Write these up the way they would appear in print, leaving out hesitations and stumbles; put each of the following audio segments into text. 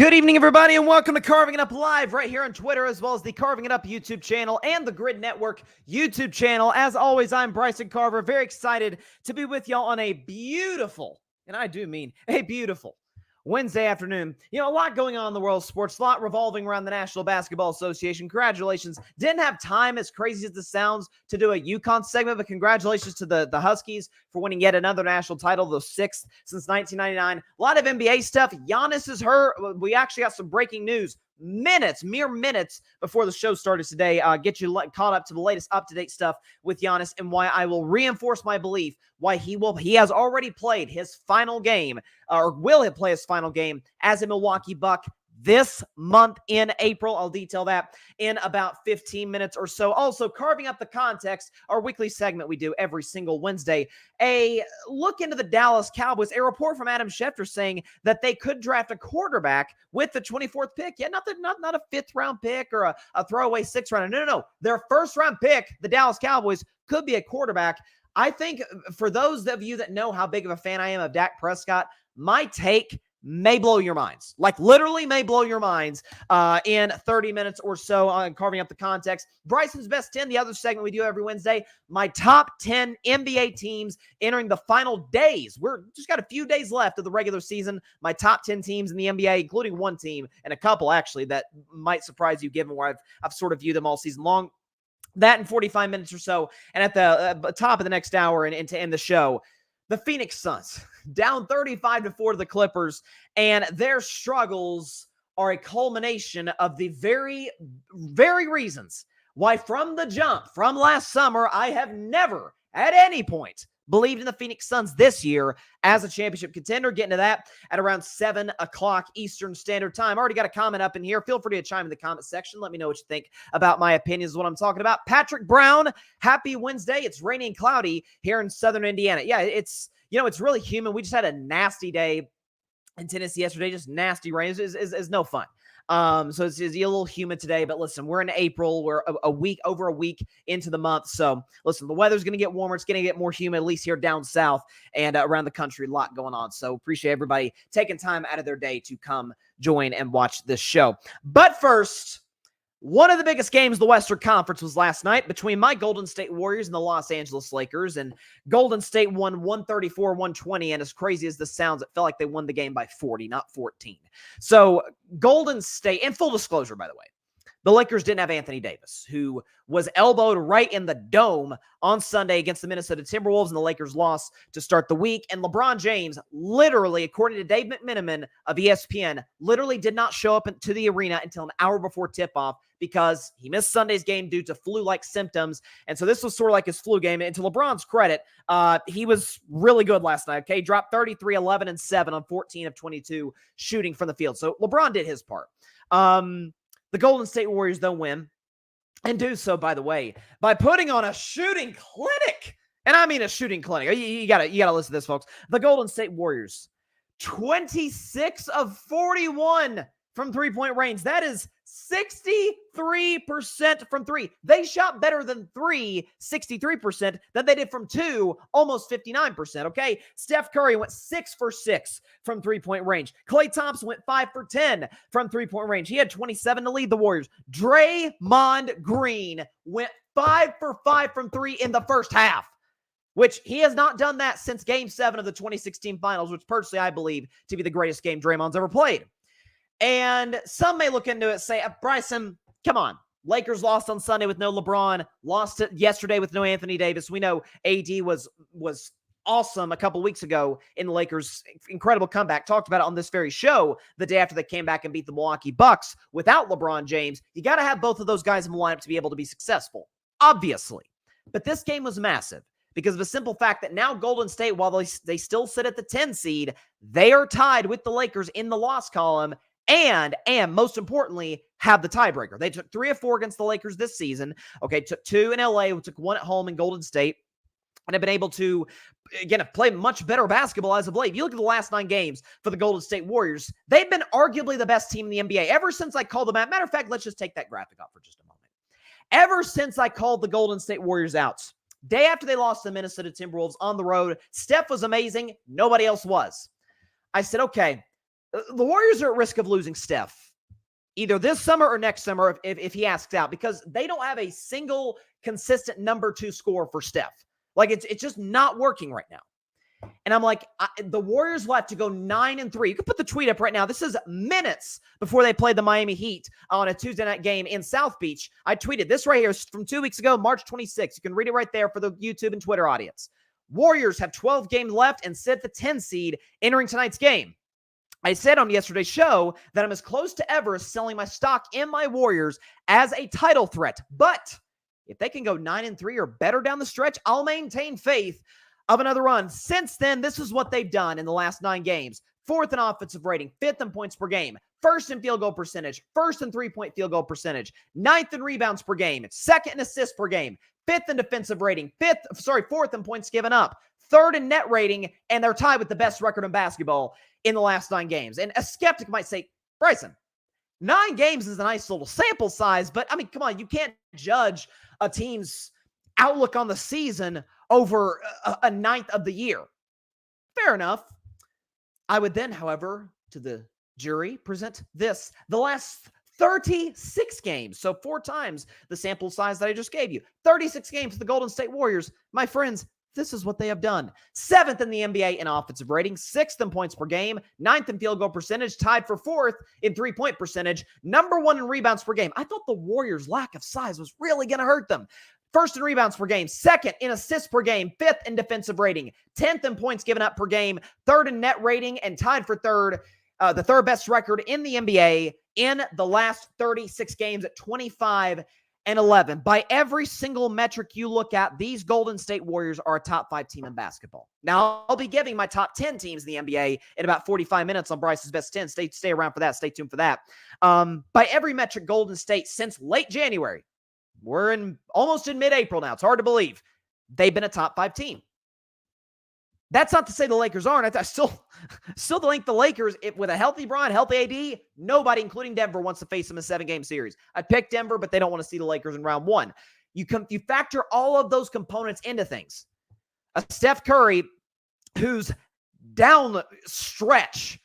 Good evening, everybody, and welcome to Carving It Up Live right here on Twitter, as well as the Carving It Up YouTube channel and the Grid Network YouTube channel. As always, I'm Bryson Carver, very excited to be with y'all on a beautiful, and I do mean a beautiful, Wednesday afternoon. You know, a lot going on in the world of sports, a lot revolving around the National Basketball Association. Congratulations. Didn't have time, as crazy as this sounds, to do a UConn segment, but congratulations to the Huskies for winning yet another national title, the sixth since 1999. A lot of NBA stuff. Giannis is hurt. We actually got some breaking news mere minutes before the show started today. Get you caught up to the latest up-to-date stuff with Giannis and why I will reinforce my belief why he has already played his final game, or will play his final game as a Milwaukee Buck this month in April. I'll detail that in about 15 minutes or so. Also, Carving Up the Context, our weekly segment we do every single Wednesday. A look into the Dallas Cowboys, a report from Adam Schefter saying that they could draft a quarterback with the 24th pick. Yeah, not a fifth-round pick or a throwaway sixth-rounder. No. Their first-round pick, the Dallas Cowboys, could be a quarterback. I think for those of you that know how big of a fan I am of Dak Prescott, my take may blow your minds. Like, literally may blow your minds in 30 minutes or so on Carving Up the Context. Bryson's Best 10, the other segment we do every Wednesday. My top 10 NBA teams entering the final days. We're just got a few days left of the regular season. My top 10 teams in the NBA, including one team and a couple, actually, that might surprise you given where I've sort of viewed them all season long. That in 45 minutes or so. And at the top of the next hour and to end the show, the Phoenix Suns down 35-4 to the Clippers, and their struggles are a culmination of the very, very reasons why from the jump, from last summer, I have never at any point believed in the Phoenix Suns this year as a championship contender. Getting to that at around 7 o'clock Eastern Standard Time. Already got a comment up in here. Feel free to chime in the comment section. Let me know what you think about my opinions, what I'm talking about. Patrick Brown, happy Wednesday. It's rainy and cloudy here in southern Indiana. Yeah, it's really humid. We just had a nasty day in Tennessee yesterday. Just nasty rain. It's no fun. So it's a little humid today, but listen, we're in April. We're over a week into the month. So listen, the weather's going to get warmer. It's going to get more humid, at least here down south and around the country. A lot going on. So appreciate everybody taking time out of their day to come join and watch this show. But first, one of the biggest games of the Western Conference was last night between my Golden State Warriors and the Los Angeles Lakers, and Golden State won 134-120, and as crazy as this sounds, it felt like they won the game by 40, not 14. So Golden State, and full disclosure, by the way, the Lakers didn't have Anthony Davis, who was elbowed right in the dome on Sunday against the Minnesota Timberwolves, and the Lakers lost to start the week. And LeBron James, literally, according to Dave McMenamin of ESPN, literally did not show up to the arena until an hour before tip-off because he missed Sunday's game due to flu-like symptoms. And so this was sort of like his flu game. And to LeBron's credit, he was really good last night, okay? Dropped 33, 11, and 7 on 14 of 22 shooting from the field. So LeBron did his part. The Golden State Warriors, though, win, and do so, by the way, by putting on a shooting clinic. And I mean a shooting clinic. You gotta listen to this, folks. The Golden State Warriors, 26 of 41 from three-point range. That is 63% from three. They shot better than three, 63%, than they did from two, almost 59%, okay? Steph Curry went 6 for 6 from three-point range. Klay Thompson went 5 for 10 from three-point range. He had 27 to lead the Warriors. Draymond Green went 5 for 5 from three in the first half, which he has not done that since Game 7 of the 2016 Finals, which personally I believe to be the greatest game Draymond's ever played. And some may look into it, say, Bryson, come on. Lakers lost on Sunday with no LeBron, lost it yesterday with no Anthony Davis. We know AD was awesome a couple weeks ago in the Lakers' incredible comeback. Talked about it on this very show the day after they came back and beat the Milwaukee Bucks without LeBron James. You got to have both of those guys in the lineup to be able to be successful, obviously. But this game was massive because of the simple fact that now Golden State, while they still sit at the 10 seed, they are tied with the Lakers in the loss column. And most importantly, have the tiebreaker. They took 3 of 4 against the Lakers this season. Okay, took 2 in LA, took 1 at home in Golden State, and have been able to, again, play much better basketball as of late. If you look at the last 9 games for the Golden State Warriors, they've been arguably the best team in the NBA ever since I called them out. Matter of fact, let's just take that graphic off for just a moment. Ever since I called the Golden State Warriors out, day after they lost to the Minnesota Timberwolves on the road, Steph was amazing. Nobody else was. I said, okay, The Warriors are at risk of losing Steph either this summer or next summer if he asks out, because they don't have a single consistent number 2 scorer for Steph. Like, it's just not working right now. And I'm like, the Warriors will have to go 9-3. You can put the tweet up right now. This is minutes before they played the Miami Heat on a Tuesday night game in South Beach. I tweeted this right here from 2 weeks ago, March 26th. You can read it right there for the YouTube and Twitter audience. Warriors have 12 games left and sit at the 10 seed entering tonight's game. I said on yesterday's show that I'm as close to ever selling my stock in my Warriors as a title threat. But if they can go 9-3 or better down the stretch, I'll maintain faith of another run. Since then, this is what they've done in the last 9 games. 4th in offensive rating, 5th in points per game, 1st in field goal percentage, 1st in three-point field goal percentage, 9th in rebounds per game, 2nd in assists per game, 5th in defensive rating, 4th in points given up, 3rd in net rating, and they're tied with the best record in basketball in the last 9 games. And a skeptic might say, Bryson, 9 games is a nice little sample size, but I mean, come on, you can't judge a team's outlook on the season over a ninth of the year. Fair enough. I would then, however, to the jury, present this. The last 36 games, so 4 times the sample size that I just gave you. 36 games for the Golden State Warriors. My friends, this is what they have done. 7th in the NBA in offensive rating, 6th in points per game, 9th in field goal percentage, tied for 4th in three-point percentage, number 1 in rebounds per game. I thought the Warriors' lack of size was really going to hurt them. 1st in rebounds per game, 2nd in assists per game, 5th in defensive rating, 10th in points given up per game, 3rd in net rating, and tied for 3rd, the 3rd best record in the NBA in the last 36 games at 25-11. By every single metric you look at, these Golden State Warriors are a top 5 team in basketball. Now, I'll be giving my top 10 teams in the NBA in about 45 minutes on Bryce's Best 10. Stay around for that. Stay tuned for that. By every metric, Golden State, since late January, we're almost in mid-April now. It's hard to believe. They've been a top 5 team. That's not to say the Lakers aren't. I still think the Lakers, with a healthy Bron, healthy AD, nobody, including Denver, wants to face them in a 7-game series. I picked Denver, but they don't want to see the Lakers in round 1. You factor all of those components into things. A Steph Curry, who's down stretch,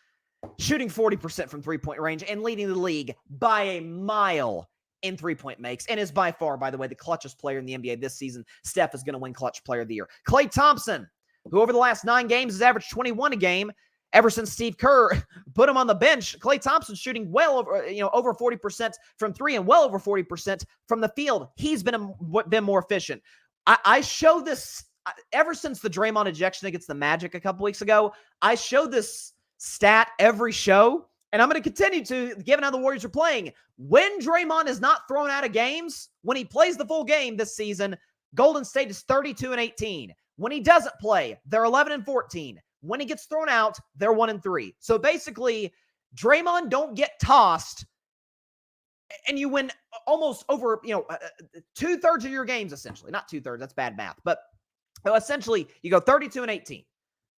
shooting 40% from three-point range and leading the league by a mile in three-point makes, and is by far, by the way, the clutchest player in the NBA this season. Steph is going to win Clutch Player of the Year. Klay Thompson, who over the last 9 games has averaged 21 a game. Ever since Steve Kerr put him on the bench, Klay Thompson's shooting well over, over 40% from 3 and well over 40% from the field. He's been more efficient. I show this ever since the Draymond ejection against the Magic a couple weeks ago. I show this stat every show, and I'm going to continue to, given how the Warriors are playing. When Draymond is not thrown out of games, when he plays the full game this season, Golden State is 32-18. When he doesn't play, they're 11-14. When he gets thrown out, they're 1-3. So basically, Draymond don't get tossed, and you win almost over, 2/3 of your games, essentially. Not 2/3, that's bad math. But essentially, you go 32-18.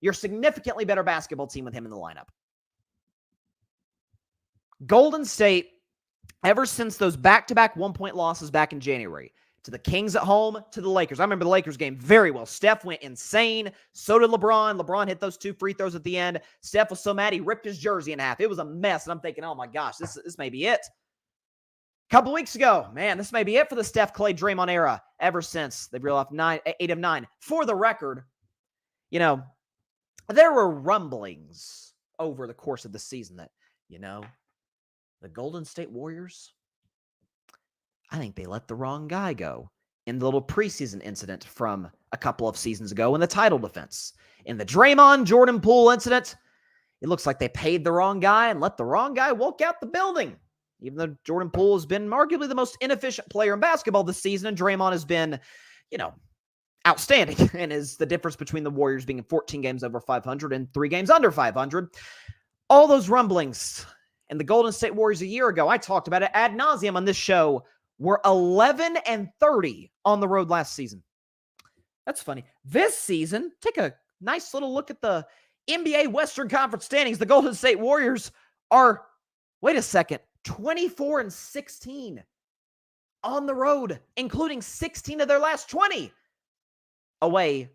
You're a significantly better basketball team with him in the lineup. Golden State, ever since those back-to-back one-point losses back in January, to the Kings at home, to the Lakers. I remember the Lakers game very well. Steph went insane. So did LeBron. LeBron hit those 2 free throws at the end. Steph was so mad he ripped his jersey in half. It was a mess. And I'm thinking, oh my gosh, this may be it. A couple weeks ago, man, this may be it for the Steph, Clay, Draymond era. Ever since they've reeled off 8 of 9. For the record, there were rumblings over the course of the season that, the Golden State Warriors, I think they let the wrong guy go in the little preseason incident from a couple of seasons ago in the title defense. In the Draymond Jordan Poole incident, it looks like they paid the wrong guy and let the wrong guy walk out the building. Even though Jordan Poole has been arguably the most inefficient player in basketball this season, and Draymond has been, outstanding, and is the difference between the Warriors being in 14 games over 500 and 3 games under 500. All those rumblings and the Golden State Warriors a year ago, I talked about it ad nauseum on this show, were 11-30 on the road last season. That's funny. This season, take a nice little look at the NBA Western Conference standings. The Golden State Warriors are, wait a second, 24-16 on the road, including 16 of their last 20 away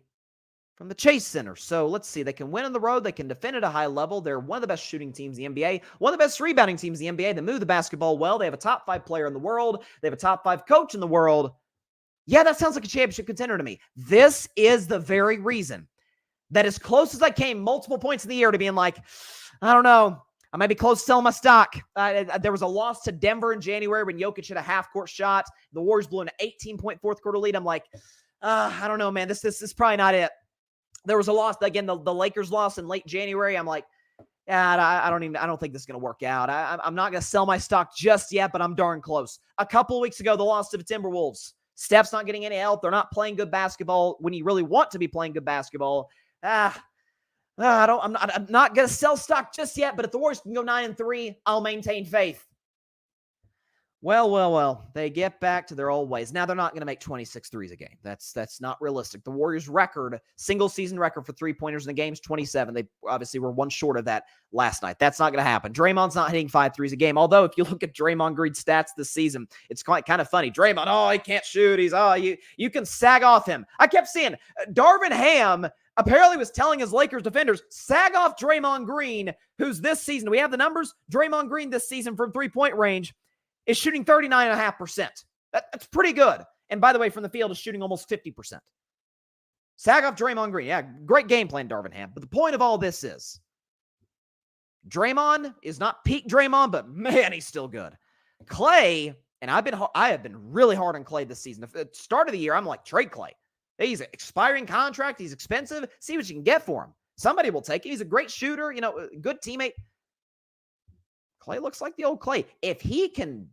from the Chase Center. So let's see. They can win on the road. They can defend at a high level. They're one of the best shooting teams in the NBA, one of the best rebounding teams in the NBA. They move the basketball well. They have a top 5 player in the world. They have a top 5 coach in the world. Yeah, that sounds like a championship contender to me. This is the very reason that as close as I came multiple points in the year to being like, I don't know, I might be close to selling my stock. There was a loss to Denver in January when Jokic hit a half-court shot. The Warriors blew an 18-point fourth-quarter lead. I'm like, I don't know, man. This is probably not it. There was a loss, again, the Lakers lost in late January. I'm like, I don't think this is going to work out. I'm not going to sell my stock just yet, but I'm darn close. A couple of weeks ago, the loss to the Timberwolves. Steph's not getting any help. They're not playing good basketball when you really want to be playing good basketball. I'm not going to sell stock just yet, but if the Warriors can go 9-3, I'll maintain faith. Well, they get back to their old ways. Now they're not going to make 26 threes a game. That's not realistic. The Warriors' record, single season record for three-pointers in the game is 27. They obviously were one short of that last night. That's not going to happen. Draymond's not hitting 5 threes a game. Although if you look at Draymond Green's stats this season, it's quite kind of funny. Draymond, he can't shoot. You can sag off him. I kept seeing Darvin Ham apparently was telling his Lakers defenders, sag off Draymond Green, who's this season, we have the numbers, Draymond Green this season from three-point range is shooting 39.5%. That's pretty good. And by the way, from the field is shooting almost 50%. Sag off Draymond Green. Yeah, great game plan, Darvin Ham. But the point of all this is, Draymond is not peak Draymond, but man, he's still good. Clay, and I have been really hard on Clay this season. At the start of the year, I'm like, trade Clay. He's an expiring contract. He's expensive. See what you can get for him. Somebody will take it. He's a great shooter, good teammate. Clay looks like the old Clay. If he can,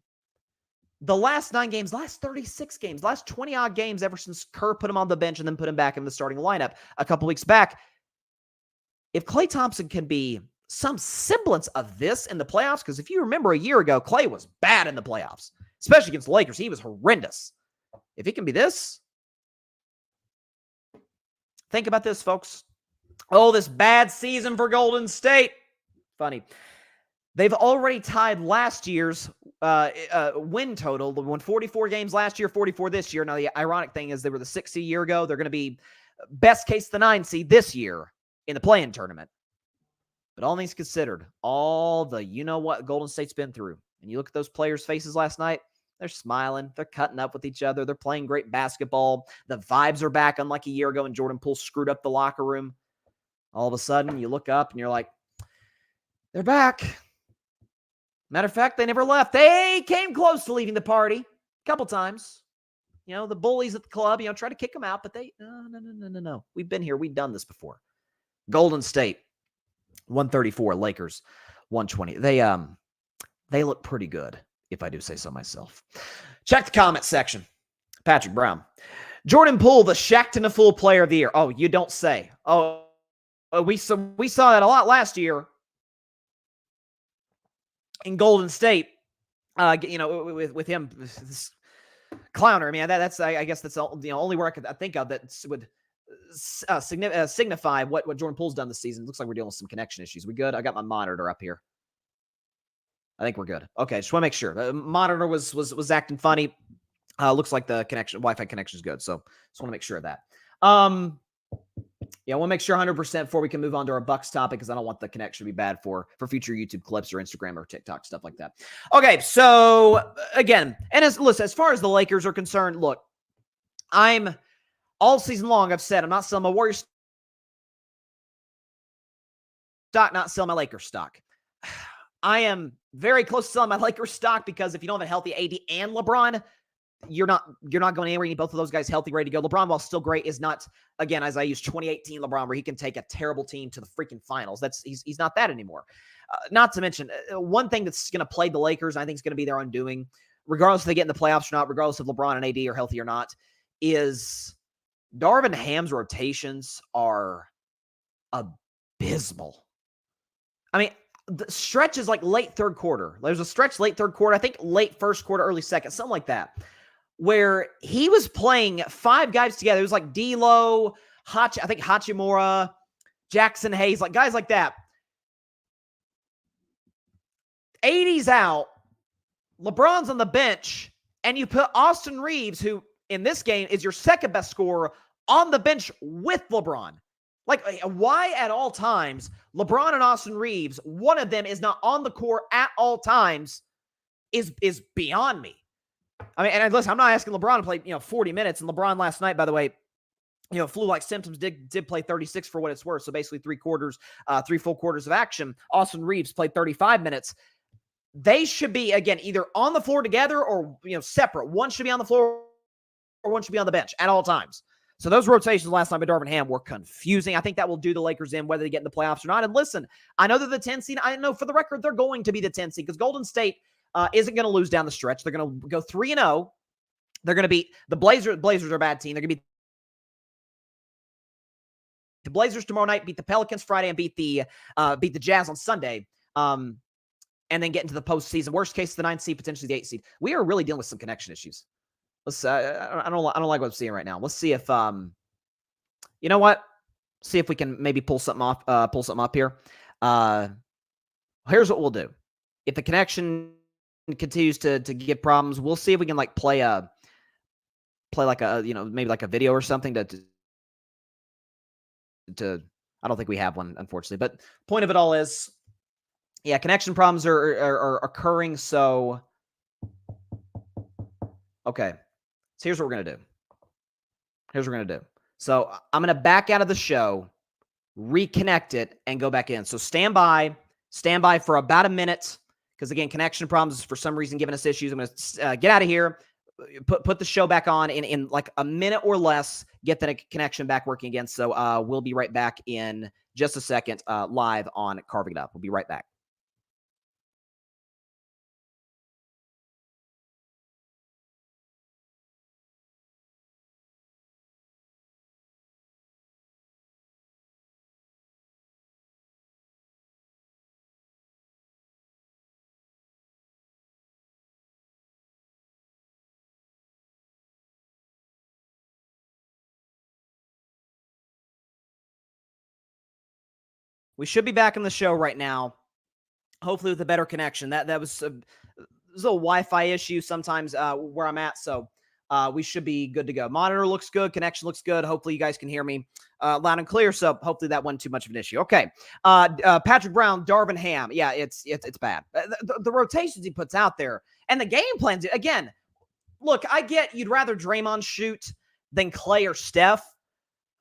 the last 9 games, last 36 games, last 20-odd games ever since Kerr put him on the bench and then put him back in the starting lineup a couple weeks back, if Klay Thompson can be some semblance of this in the playoffs, because if you remember a year ago, Clay was bad in the playoffs, especially against the Lakers. He was horrendous. If he can be this, think about this, folks. Oh, this bad season for Golden State. Funny. They've already tied last year's win total. They won 44 games last year, 44 this year. Now, the ironic thing is they were the 6th seed a year ago. They're going to be best case the 9 seed this year in the play-in tournament. But all things considered, all the you-know-what Golden State's been through, and you look at those players' faces last night, they're smiling. They're cutting up with each other. They're playing great basketball. The vibes are back, unlike a year ago when Jordan Poole screwed up the locker room. All of a sudden, you look up and you're like, they're back. Matter of fact, they never left. They came close to leaving the party a couple times. The bullies at the club, try to kick them out, but no. We've been here. We've done this before. Golden State, 134. Lakers, 120. They look pretty good, if I do say so myself. Check the comment section. Patrick Brown. Jordan Poole, the Shaqtin' a Fool player of the year. Oh, you don't say. We saw that a lot last year in Golden State, with him, this clowner. I mean, I guess that's the only word I think of that would signify what Jordan Poole's done this season. Looks like we're dealing with some connection issues. We good? I got my monitor up here. I think we're good. Okay, just want to make sure. The monitor was acting funny. Looks like the Wi-Fi connection is good. So just want to make sure of that. I want to make sure 100% before we can move on to our Bucks topic, because I don't want the connection to be bad for future YouTube clips or Instagram or TikTok, stuff like that. Okay, so again, and as far as the Lakers are concerned, look, all season long I've said I'm not selling my Warriors stock, not selling my Lakers stock. I am very close to selling my Lakers stock because if you don't have a healthy AD and LeBron, you're not going anywhere. You need both of those guys healthy, ready to go. LeBron, while still great, is not, again, as I use 2018 LeBron, where he can take a terrible team to the freaking finals. He's not that anymore. Not to mention, one thing that's going to plague the Lakers, and I think is going to be their undoing, regardless if they get in the playoffs or not, regardless if LeBron and AD are healthy or not, is Darvin Ham's rotations are abysmal. I mean, the stretch is like late third quarter. There's a stretch late third quarter, I think late first quarter, early second, something like that, where he was playing 5 guys together. It was like D'Lo, I think Hachimura, Jackson Hayes, like guys like that. 80's out, LeBron's on the bench, and you put Austin Reeves, who in this game is your second best scorer, on the bench with LeBron. Like, why at all times, LeBron and Austin Reeves, one of them is not on the court at all times is beyond me. I mean, and listen, I'm not asking LeBron to play, 40 minutes. And LeBron last night, by the way, flu-like symptoms, did play 36 for what it's worth. So basically 3 full quarters of action. Austin Reeves played 35 minutes. They should be, again, either on the floor together or, separate. One should be on the floor or one should be on the bench at all times. So those rotations last night by Darvin Ham were confusing. I think that will do the Lakers in, whether they get in the playoffs or not. And listen, I know they're the 10 seed. I know for the record, they're going to be the 10 seed because Golden State isn't going to lose down the stretch. They're going to go 3-0. They're going to beat the Blazers. Blazers are a bad team. They're going to beat the Blazers tomorrow night, beat the Pelicans Friday, and beat the Jazz on Sunday. And then get into the postseason. Worst case, the 9th seed, potentially the 8th seed. We are really dealing with some connection issues. Let's. I don't like what I'm seeing right now. Let's see if you know what? See if we can maybe pull something off. Pull something up here. Here's what we'll do. If the connection continues to give problems, we'll see if we can like play like a maybe like a video or something to. I don't think we have one, unfortunately. But point of it all is, yeah, connection problems are occurring. So, okay. So here's what we're going to do. So I'm going to back out of the show, reconnect it, and go back in. So stand by for about a minute, because again, connection problems is for some reason giving us issues. I'm going to get out of here, put the show back on in like a minute or less, get the connection back working again. So we'll be right back in just a second, live on Carving It Up. We'll be right back. We should be back in the show right now, hopefully with a better connection. That was a Wi-Fi issue sometimes where I'm at, so we should be good to go. Monitor looks good, connection looks good. Hopefully you guys can hear me loud and clear, so hopefully that wasn't too much of an issue. Okay, Patrick Brown, Darvin Ham. Yeah, it's bad. The rotations he puts out there and the game plans, again, look, I get you'd rather Draymond shoot than Clay or Steph,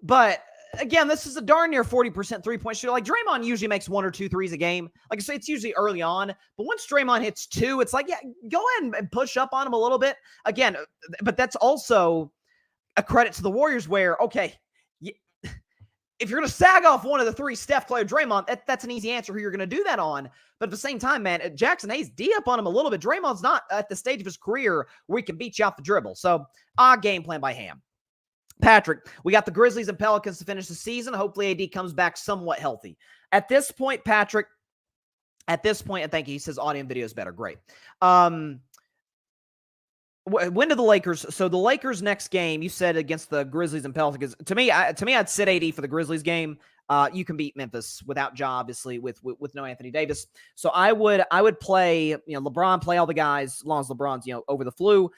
but again, this is a darn near 40% three-point shooter. Like, Draymond usually makes 1 or 2 threes a game. Like I say, it's usually early on. But once Draymond hits 2, it's like, yeah, go ahead and push up on him a little bit. Again, but that's also a credit to the Warriors where, okay, if you're going to sag off one of the 3, Steph, Clay, or Draymond, that's an easy answer who you're going to do that on. But at the same time, man, Jackson Hayes, D up on him a little bit. Draymond's not at the stage of his career where he can beat you off the dribble. So, game plan by Ham. Patrick, we got the Grizzlies and Pelicans to finish the season. Hopefully AD comes back somewhat healthy. At this point, Patrick, and thank you, he says audio and video is better. Great. When do the Lakers, so the Lakers next game, you said against the Grizzlies and Pelicans. To me, I'd sit AD for the Grizzlies game. You can beat Memphis without Ja, obviously, with no Anthony Davis. So I would play, LeBron, play all the guys, as long as LeBron's, over the flu.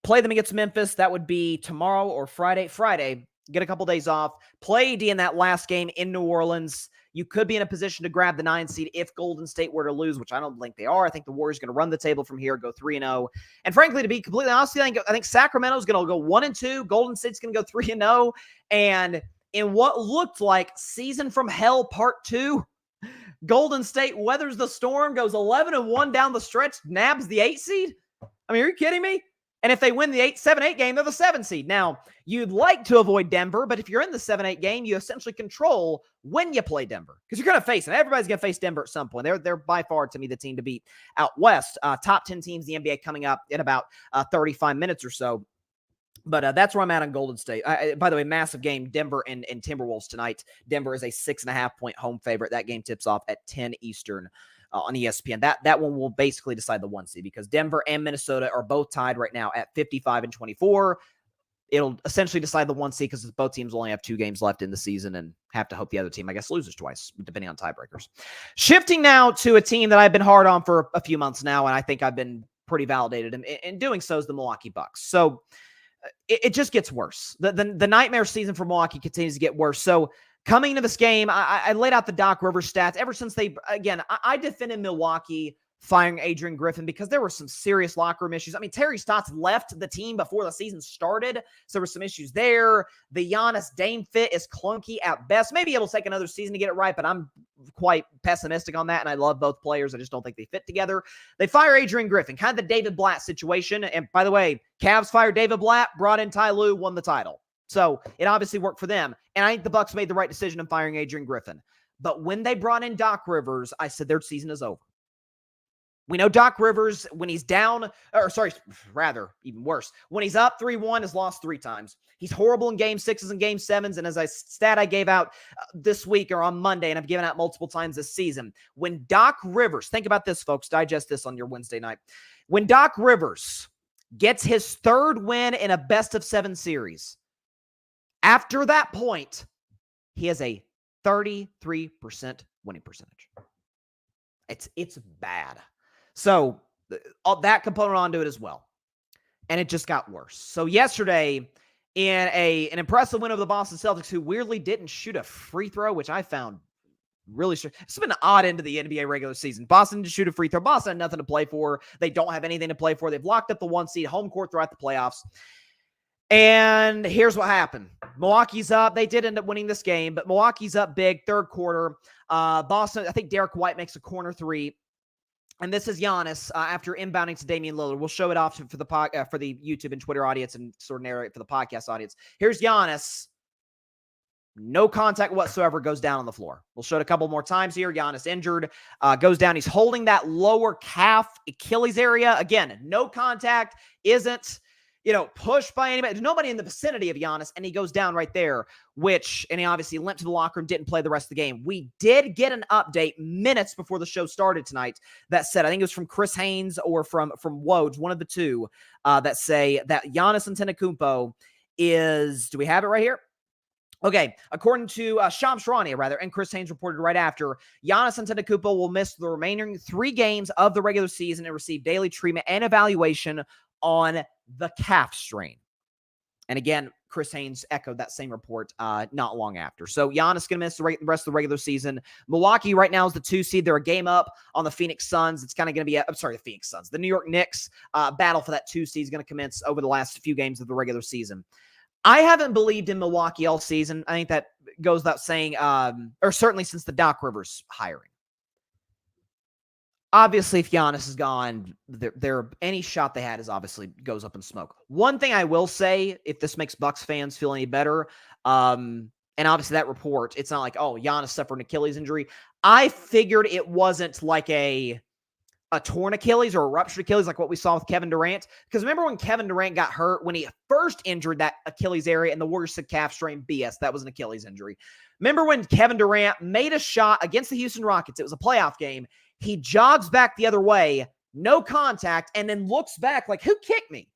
Play them against Memphis. That would be tomorrow or Friday. Get a couple days off. Play AD in that last game in New Orleans. You could be in a position to grab the 9 seed if Golden State were to lose, which I don't think they are. I think the Warriors are going to run the table from here, go 3-0. And frankly, to be completely honest, I think Sacramento's going to go 1-2. Golden State's going to go 3-0. And in what looked like season from hell part 2, Golden State weathers the storm, goes 11-1 down the stretch, nabs the 8 seed. I mean, are you kidding me? And if they win the 7-8 game, they're the 7 seed. Now, you'd like to avoid Denver, but if you're in the 7-8 game, you essentially control when you play Denver. Because you're going to face them. Everybody's going to face Denver at some point. They're by far, to me, the team to beat out west. Top 10 teams in the NBA coming up in about 35 minutes or so. But that's where I'm at on Golden State. By the way, massive game, Denver and Timberwolves tonight. Denver is a 6.5-point home favorite. That game tips off at 10 Eastern. On ESPN. That one will basically decide the 1 seed because Denver and Minnesota are both tied right now at 55 and 24. It'll essentially decide the 1 seed because both teams only have 2 games left in the season and have to hope the other team, I guess, loses twice, depending on tiebreakers. Shifting now to a team that I've been hard on for a few months now, and I think I've been pretty validated in doing so is the Milwaukee Bucks. So it just gets worse. The nightmare season for Milwaukee continues to get worse. So coming into this game, I laid out the Doc Rivers stats. Ever since I defended Milwaukee firing Adrian Griffin because there were some serious locker room issues. I mean, Terry Stotts left the team before the season started, so there were some issues there. The Giannis Dame fit is clunky at best. Maybe it'll take another season to get it right, but I'm quite pessimistic on that, and I love both players. I just don't think they fit together. They fire Adrian Griffin, kind of the David Blatt situation. And by the way, Cavs fired David Blatt, brought in Ty Lue, won the title. So it obviously worked for them. And I think the Bucks made the right decision in firing Adrian Griffin. But when they brought in Doc Rivers, I said their season is over. We know Doc Rivers, when he's down, even worse, when he's up 3-1, has lost 3 times. He's horrible in game 6s and game 7s. And as I gave out this week or on Monday, and I've given out multiple times this season, when Doc Rivers, think about this, folks, digest this on your Wednesday night. When Doc Rivers gets his 3rd win in a best-of-7 series, after that point, he has a 33% winning percentage. It's bad. So that component onto it as well. And it just got worse. So yesterday, in an impressive win over the Boston Celtics, who weirdly didn't shoot a free throw, which I found really strange. It's been an odd end to the NBA regular season. Boston didn't shoot a free throw. Boston had nothing to play for. They don't have anything to play for. They've locked up the 1 seed home court throughout the playoffs. And here's what happened. Milwaukee's up. They did end up winning this game, but Milwaukee's up big, 3rd quarter. Boston, I think Derek White makes a corner 3. And this is Giannis after inbounding to Damian Lillard. We'll show it off for the YouTube and Twitter audience and sort of narrate for the podcast audience. Here's Giannis. No contact whatsoever, goes down on the floor. We'll show it a couple more times here. Giannis injured, goes down. He's holding that lower calf Achilles area. Again, no contact, isn't pushed by anybody. There's nobody in the vicinity of Giannis, and he goes down right there, and he obviously limped to the locker room, didn't play the rest of the game. We did get an update minutes before the show started tonight that said, I think it was from Chris Haynes or from Woj, one of the two, that say that Giannis Antetokounmpo is, do we have it right here? Okay, according to Shams Charania, and Chris Haynes reported right after, Giannis Antetokounmpo will miss the remaining 3 games of the regular season and receive daily treatment and evaluation on the calf strain. And again, Chris Haynes echoed that same report not long after. So Giannis going to miss the rest of the regular season. Milwaukee right now is the 2 seed. They're a game up on the Phoenix Suns. It's kind of going to be the Phoenix Suns. The New York Knicks battle for that 2 seed is going to commence over the last few games of the regular season. I haven't believed in Milwaukee all season. I think that goes without saying, or certainly since the Doc Rivers hiring. Obviously, if Giannis is gone, any shot they had is obviously goes up in smoke. One thing I will say, if this makes Bucks fans feel any better, and obviously that report, it's not like, oh, Giannis suffered an Achilles injury. I figured it wasn't like a torn Achilles or a ruptured Achilles like what we saw with Kevin Durant. Because remember when Kevin Durant got hurt, when he first injured that Achilles area and the Warriors said calf strain, BS, that was an Achilles injury. Remember when Kevin Durant made a shot against the Houston Rockets? It was a playoff game. He jogs back the other way, no contact, and then looks back like, who kicked me?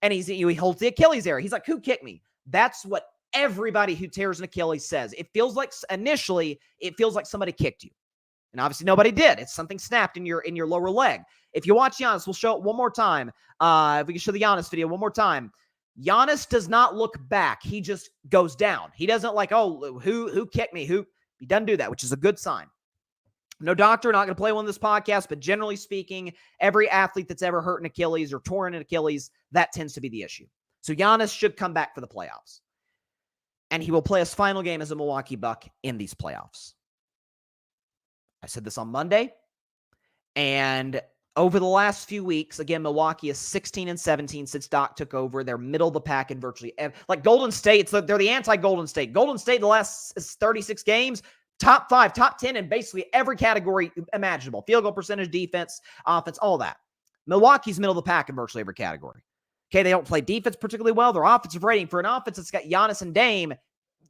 And he holds the Achilles area. He's like, who kicked me? That's what everybody who tears an Achilles says. It feels like initially, it feels like somebody kicked you. And obviously nobody did. It's something snapped in your lower leg. If you watch Giannis, we'll show it one more time. If we can show the Giannis video one more time. Giannis does not look back. He just goes down. He doesn't like, oh, who kicked me? He doesn't do that, which is a good sign. No doctor, not going to play one of this podcast, but generally speaking, every athlete that's ever hurt an Achilles or torn an Achilles, that tends to be the issue. So Giannis should come back for the playoffs. And he will play his final game as a Milwaukee Buck in these playoffs. I said this on Monday. And over the last few weeks, again, Milwaukee is 16-17 since Doc took over. They're middle of the pack in virtually like Golden State. They're the anti-Golden State. Golden State, the last 36 games, top 5, top 10 in basically every category imaginable. Field goal percentage, defense, offense, all that. Milwaukee's middle of the pack in virtually every category. Okay, they don't play defense particularly well. Their offensive rating for an offense that's got Giannis and Dame,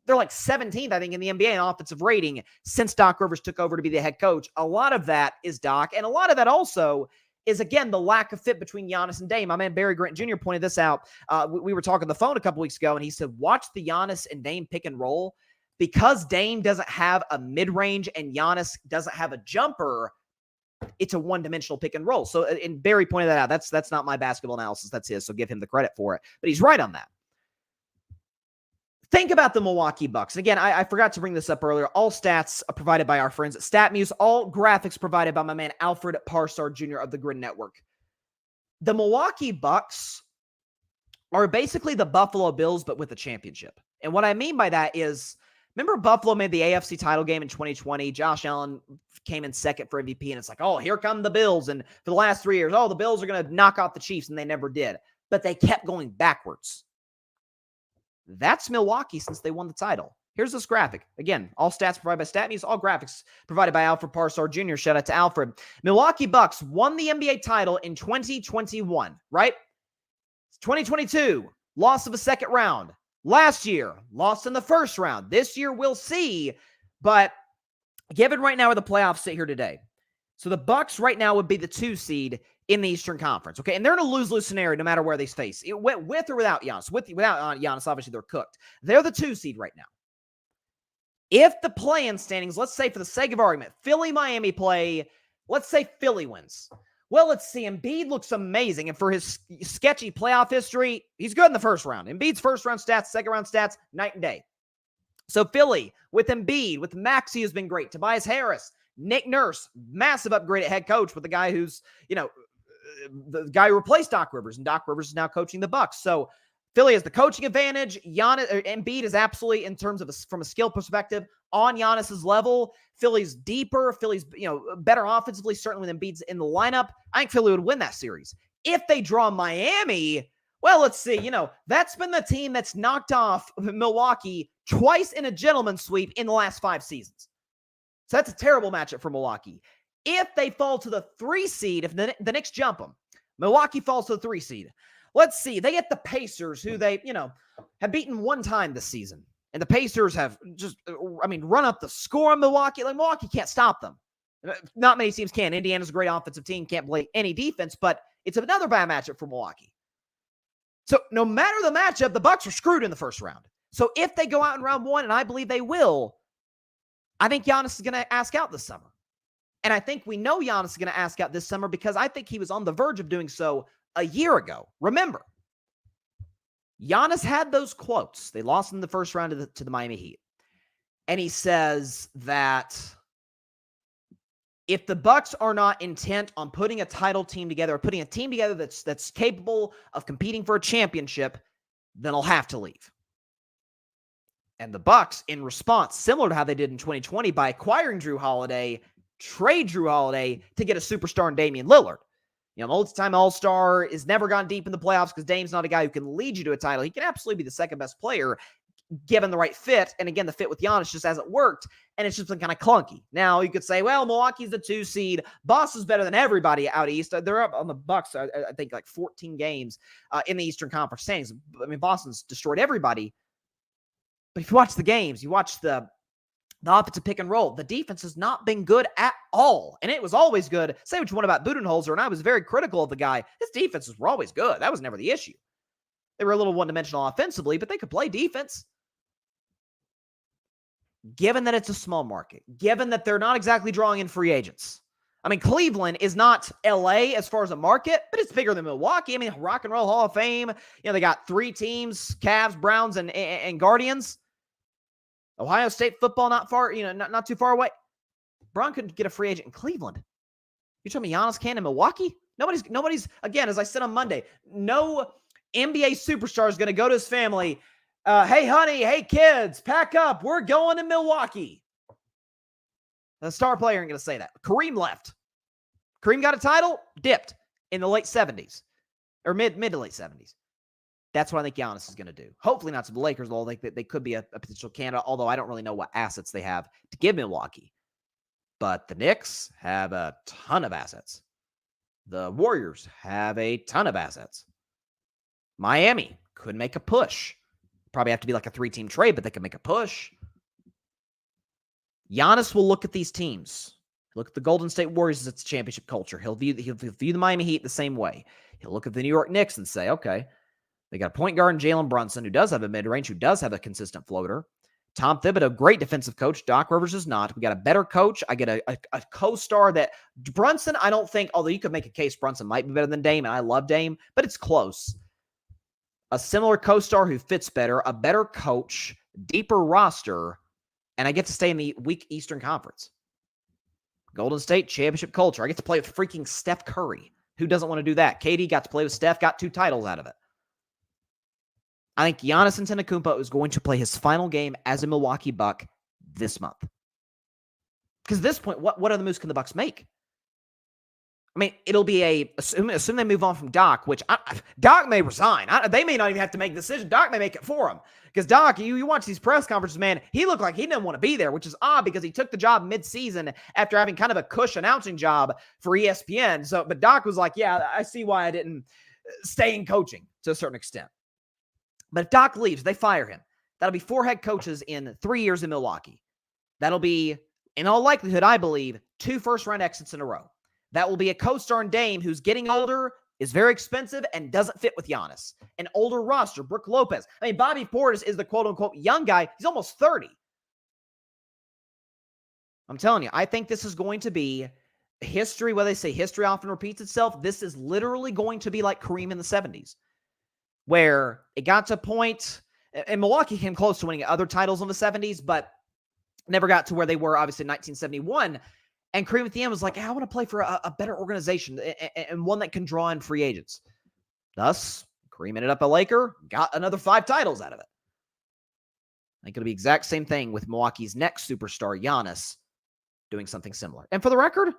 they're like 17th, I think, in the NBA in offensive rating since Doc Rivers took over to be the head coach. A lot of that is Doc, and a lot of that also is, again, the lack of fit between Giannis and Dame. My man Barry Grant Jr. pointed this out. We were talking on the phone a couple weeks ago, and he said, watch the Giannis and Dame pick and roll. Because Dame doesn't have a mid-range and Giannis doesn't have a jumper, it's a one-dimensional pick and roll. So, and Barry pointed that out. That's not my basketball analysis. That's his. So give him the credit for it. But he's right on that. Think about the Milwaukee Bucks. Again, I forgot to bring this up earlier. All stats are provided by our friends at StatMuse. All graphics provided by my man Alfred Parsard Jr. of the Grid Network. The Milwaukee Bucks are basically the Buffalo Bills, but with a championship. And what I mean by that is, remember Buffalo made the AFC title game in 2020. Josh Allen came in second for MVP, and it's like, oh, here come the Bills. And for the last 3 years, oh, the Bills are going to knock off the Chiefs, and they never did. But they kept going backwards. That's Milwaukee since they won the title. Here's this graphic. Again, all stats provided by StatMuse, all graphics provided by Alfred Parsard Jr. Shout out to Alfred. Milwaukee Bucks won the NBA title in 2021, right? 2022, loss of a second round. Last year, lost in the first round. This year, we'll see. But given right now where the playoffs sit here today, so the Bucks right now would be the 2 seed in the Eastern Conference, okay? And they're in a lose-lose scenario no matter where they face. With or without Giannis. Without Giannis, obviously, they're cooked. They're the 2 seed right now. If the play-in standings, let's say for the sake of argument, Philly-Miami play, let's say Philly wins. Well, let's see. Embiid looks amazing, and for his sketchy playoff history, he's good in the first round. Embiid's first-round stats, second-round stats, night and day. So Philly, with Embiid, with Maxey, has been great. Tobias Harris, Nick Nurse, massive upgrade at head coach with the guy who's, the guy who replaced Doc Rivers, and Doc Rivers is now coaching the Bucks. So Philly has the coaching advantage. Embiid is absolutely, in terms of from a skill perspective, on Giannis's level. Philly's deeper. Philly's better offensively, certainly when Embiid's in the lineup. I think Philly would win that series. If they draw Miami, well, let's see. That's been the team that's knocked off Milwaukee twice in a gentleman's sweep in the last 5 seasons. So that's a terrible matchup for Milwaukee. If they fall to the 3 seed, if the Knicks jump them, Milwaukee falls to the 3 seed. Let's see. They get the Pacers, who they, have beaten 1 time this season. And the Pacers have just, run up the score on Milwaukee. Like, Milwaukee can't stop them. Not many teams can. Indiana's a great offensive team, can't play any defense, but it's another bad matchup for Milwaukee. So no matter the matchup, the Bucks are screwed in the first round. So if they go out in round 1, and I believe they will, I think Giannis is going to ask out this summer. And I think we know Giannis is going to ask out this summer because I think he was on the verge of doing so a year ago. Remember, Giannis had those quotes. They lost in the first round to the Miami Heat. And he says that if the Bucks are not intent on putting a title team together, or putting a team together that's capable of competing for a championship, then I'll have to leave. And the Bucks, in response, similar to how they did in 2020 by acquiring Drew Holiday, trade Drew Holiday to get a superstar in Damian Lillard. Multi-time All-Star is never gone deep in the playoffs because Dame's not a guy who can lead you to a title. He can absolutely be the second best player given the right fit. And again, the fit with Giannis just hasn't worked, and it's just been kind of clunky. Now, you could say, well, Milwaukee's the 2 seed. Boston's better than everybody out east. They're up on the Bucks, I think, like 14 games in the Eastern Conference standings. Boston's destroyed everybody. But if you watch the games, you watch the offensive pick and roll, the defense has not been good at all. And it was always good. Say what you want about Budenholzer, and I was very critical of the guy. His defenses were always good. That was never the issue. They were a little one-dimensional offensively, but they could play defense. Given that it's a small market, given that they're not exactly drawing in free agents. Cleveland is not LA as far as a market, but it's bigger than Milwaukee. Rock and Roll Hall of Fame. They got 3 teams, Cavs, Browns, and Guardians. Ohio State football not far, not too far away. Braun could get a free agent in Cleveland. You tell me Giannis can in Milwaukee? Nobody's, again, as I said on Monday, no NBA superstar is going to go to his family. Hey, honey, hey, kids, pack up. We're going to Milwaukee. The star player ain't going to say that. Kareem left. Kareem got a title, dipped in the late 70s or mid to late 70s. That's what I think Giannis is going to do. Hopefully not to the Lakers, although they could be a potential candidate, although I don't really know what assets they have to give Milwaukee. But the Knicks have a ton of assets. The Warriors have a ton of assets. Miami could make a push. Probably have to be like a 3-team trade, but they can make a push. Giannis will look at these teams. Look at the Golden State Warriors as its championship culture. He'll view the Miami Heat the same way. He'll look at the New York Knicks and say, okay, they got a point guard in Jalen Brunson who does have a mid-range, who does have a consistent floater. Tom Thibodeau, great defensive coach. Doc Rivers is not. We got a better coach. I get a co-star that Brunson, I don't think, although you could make a case Brunson might be better than Dame, and I love Dame, but it's close. A similar co-star who fits better, a better coach deeper roster, and I get to stay in the weak Eastern Conference. Golden State championship culture. I get to play with freaking Steph Curry. Who doesn't want to do that? KD got to play with Steph, got 2 titles out of it. I think Giannis Antetokounmpo is going to play his final game as a Milwaukee Buck this month. Because at this point, what other moves can the Bucks make? I mean, it'll be assume they move on from Doc, which Doc may resign. They may not even have to make a decision. Doc may make it for him. Because Doc, you watch these press conferences, man, he looked like he didn't want to be there, which is odd because he took the job mid-season after having kind of a cush announcing job for ESPN. But Doc was like, yeah, I see why I didn't stay in coaching to a certain extent. But if Doc leaves, they fire him. That'll be 4 head coaches in 3 years in Milwaukee. That'll be, in all likelihood, I believe, 2 first-round exits in a row. That will be a co-star in Dame who's getting older, is very expensive, and doesn't fit with Giannis. An older roster, Brook Lopez. I mean, Bobby Portis is the quote-unquote young guy. He's almost 30. I'm telling you, I think this is going to be history. Where they say history often repeats itself, this is literally going to be like Kareem in the 70s, where it got to a point, and Milwaukee came close to winning other titles in the 70s, but never got to where they were, obviously, in 1971. And Kareem at the end was like, I want to play for a better organization and one that can draw in free agents. Thus, Kareem ended up a Laker, got another 5 titles out of it. I think it'll be the exact same thing with Milwaukee's next superstar, Giannis, doing something similar. And for the record,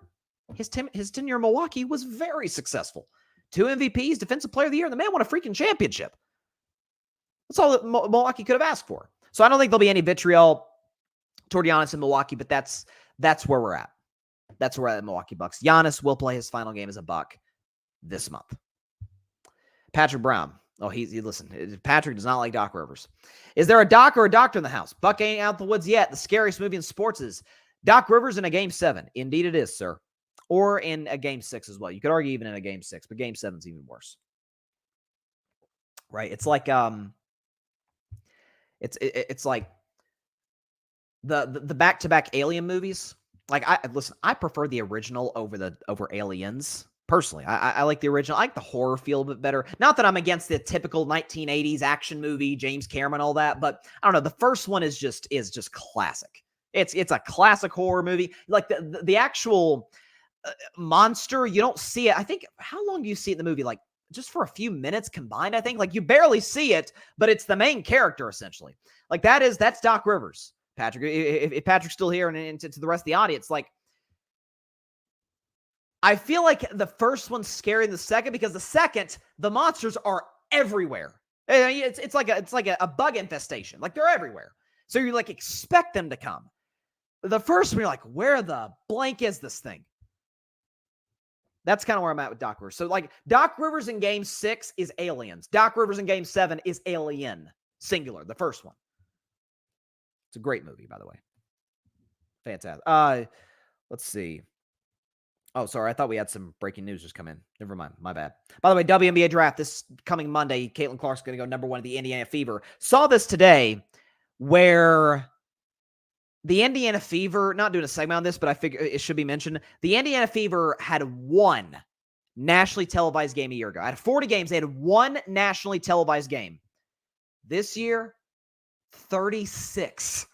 his tenure in Milwaukee was very successful. 2 MVPs, Defensive Player of the Year, and the man won a freaking championship. That's all that Milwaukee could have asked for. So I don't think there'll be any vitriol toward Giannis in Milwaukee, but that's where we're at. That's where we're at the Milwaukee Bucks. Giannis will play his final game as a Buck this month. Patrick Brown. Oh, listen, Patrick does not like Doc Rivers. Is there a doc or a doctor in the house? Buck ain't out the woods yet. The scariest movie in sports is Doc Rivers in a Game 7. Indeed it is, sir. Or in a Game 6 as well. You could argue even in a Game 6, but Game 7's even worse. Right? It's like it's like the back-to-back Alien movies. Like, I prefer the original over Aliens. Personally, I like the original. I like the horror feel a bit better. Not that I'm against the typical 1980s action movie, James Cameron, all that, but I don't know. The first one is just classic. It's a classic horror movie. Like the actual monster, you don't see it. I think, how long do you see it in the movie? Like, just for a few minutes combined, I think. Like, you barely see it, but it's the main character, essentially. Like, that's Doc Rivers. Patrick, if Patrick's still here and to the rest of the audience, like, I feel like the first one's scary than the second because the second, the monsters are everywhere. It's like a bug infestation. Like, they're everywhere. So you like expect them to come. The first one, you're like, where the blank is this thing? That's kind of where I'm at with Doc Rivers. So like Doc Rivers in Game 6 is Aliens. Doc Rivers in Game 7 is Alien. Singular, the first one. It's a great movie, by the way. Fantastic. Let's see. Oh, sorry. I thought we had some breaking news just come in. Never mind. My bad. By the way, WNBA draft this coming Monday. Caitlin Clark's going to go #1 at the Indiana Fever. Saw this today where the Indiana Fever, not doing a segment on this, but I figure it should be mentioned. The Indiana Fever had 1 nationally televised game a year ago. Out of 40 games, they had 1 nationally televised game. This year, 36.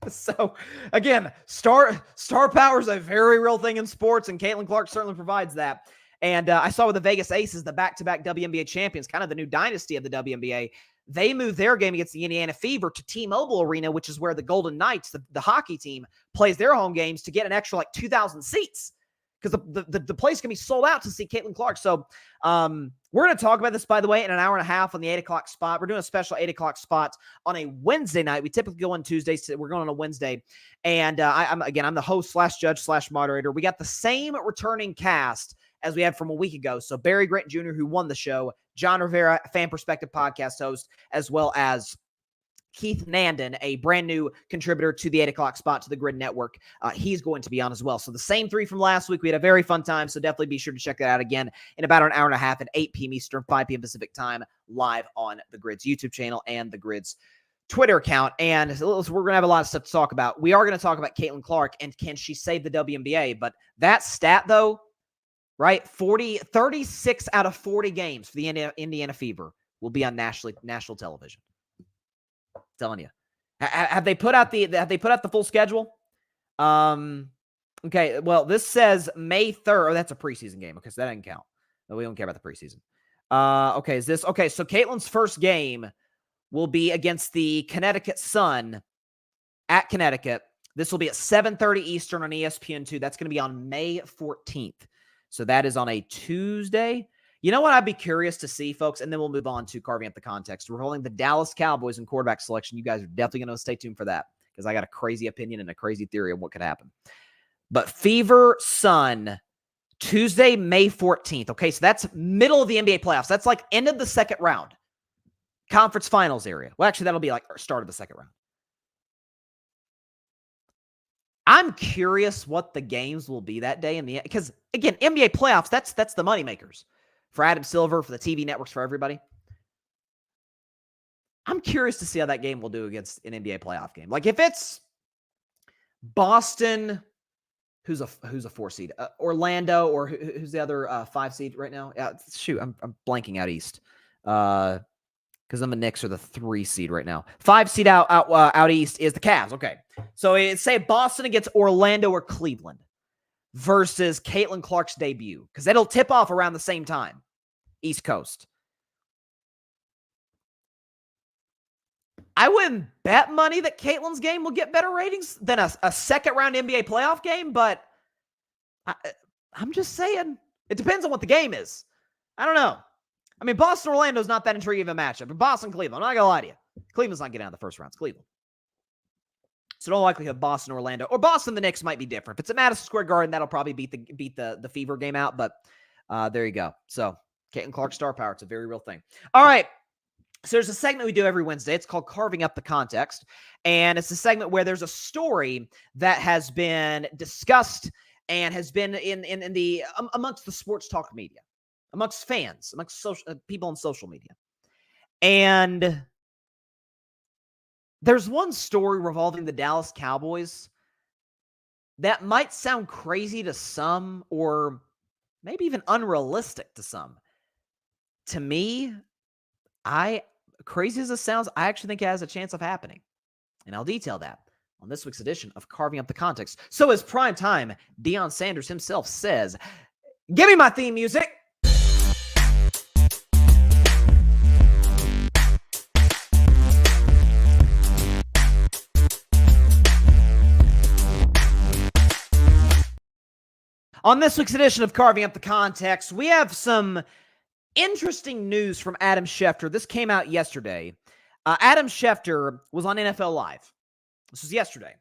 So, again, star power is a very real thing in sports, and Caitlin Clark certainly provides that. And I saw with the Vegas Aces, the back-to-back WNBA champions, kind of the new dynasty of the WNBA, they moved their game against the Indiana Fever to T-Mobile Arena, which is where the Golden Knights, the hockey team, plays their home games to get an extra, 2,000 seats. Because the place can be sold out to see Caitlin Clark. So we're going to talk about this, by the way, in an hour and a half on the 8 o'clock spot. We're doing a special 8 o'clock spot on a Wednesday night. We typically go on Tuesdays. We're going on a Wednesday. And I'm the host / moderator. We got the same returning cast as we had from a week ago. So Barry Grant Jr., who won the show, John Rivera, Fan Perspective podcast host, as well as Keith Nandon, a brand new contributor to the 8 o'clock spot to the Grid Network. He's going to be on as well. So the same 3 from last week. We had a very fun time, so definitely be sure to check that out again in about an hour and a half at 8 p.m. Eastern, 5 p.m. Pacific time, live on the Grid's YouTube channel and the Grid's Twitter account. And we're going to have a lot of stuff to talk about. We are going to talk about Caitlin Clark and can she save the WNBA. But that stat, though, right, 36 out of 40 games for the Indiana Fever will be on national television. Telling you, Have they put out the full schedule? Okay, well, this says May 3rd. Oh, that's a preseason game. Okay, so that doesn't count. No, we don't care about the preseason. Okay, so Caitlin's first game will be against the Connecticut Sun at Connecticut. This will be at 7:30 Eastern on ESPN2. That's going to be on May 14th. So that is on a Tuesday. You know what I'd be curious to see, folks, and then we'll move on to carving up the context. We're holding the Dallas Cowboys in quarterback selection. You guys are definitely going to stay tuned for that because I got a crazy opinion and a crazy theory of what could happen. But Fever Sun, Tuesday, May 14th. Okay, so that's middle of the NBA playoffs. That's like end of the second round. Conference finals area. Well, actually, that'll be like start of the second round. I'm curious what the games will be that day because again, NBA playoffs, that's the money makers for Adam Silver, for the TV networks, for everybody. I'm curious to see how that game will do against an NBA playoff game. Like if it's Boston, who's a 4 seed, Orlando, or who's the other 5 seed right now? Shoot, I'm blanking out east. Because the Knicks are the 3 seed right now. 5 seed out east is the Cavs. Okay. So say Boston against Orlando or Cleveland versus Caitlin Clark's debut. Because it'll tip off around the same time. East Coast. I wouldn't bet money that Caitlin's game will get better ratings than a second round NBA playoff game, but I'm just saying. It depends on what the game is. I don't know. I mean, Boston-Orlando's not that intriguing of a matchup. But Boston-Cleveland, I'm not going to lie to you. Cleveland's not getting out of the first round. It's Cleveland. So no likelihood Boston-Orlando. Or Boston, the Knicks might be different. If it's at Madison Square Garden, that'll probably beat the Fever game out. But there you go. So Caitlin Clark star power. It's a very real thing. All right. So there's a segment we do every Wednesday. It's called Carving Up the Context. And it's a segment where there's a story that has been discussed and has been in the amongst the sports talk media. Amongst fans, amongst people on social media. And there's one story revolving the Dallas Cowboys that might sound crazy to some or maybe even unrealistic to some. To me, crazy as it sounds, I actually think it has a chance of happening. And I'll detail that on this week's edition of Carving Up the Context. So as prime time, Deion Sanders himself says, "Give me my theme music." On this week's edition of Carving Up the Context, we have some interesting news from Adam Schefter. This came out yesterday. Adam Schefter was on NFL Live. This was yesterday.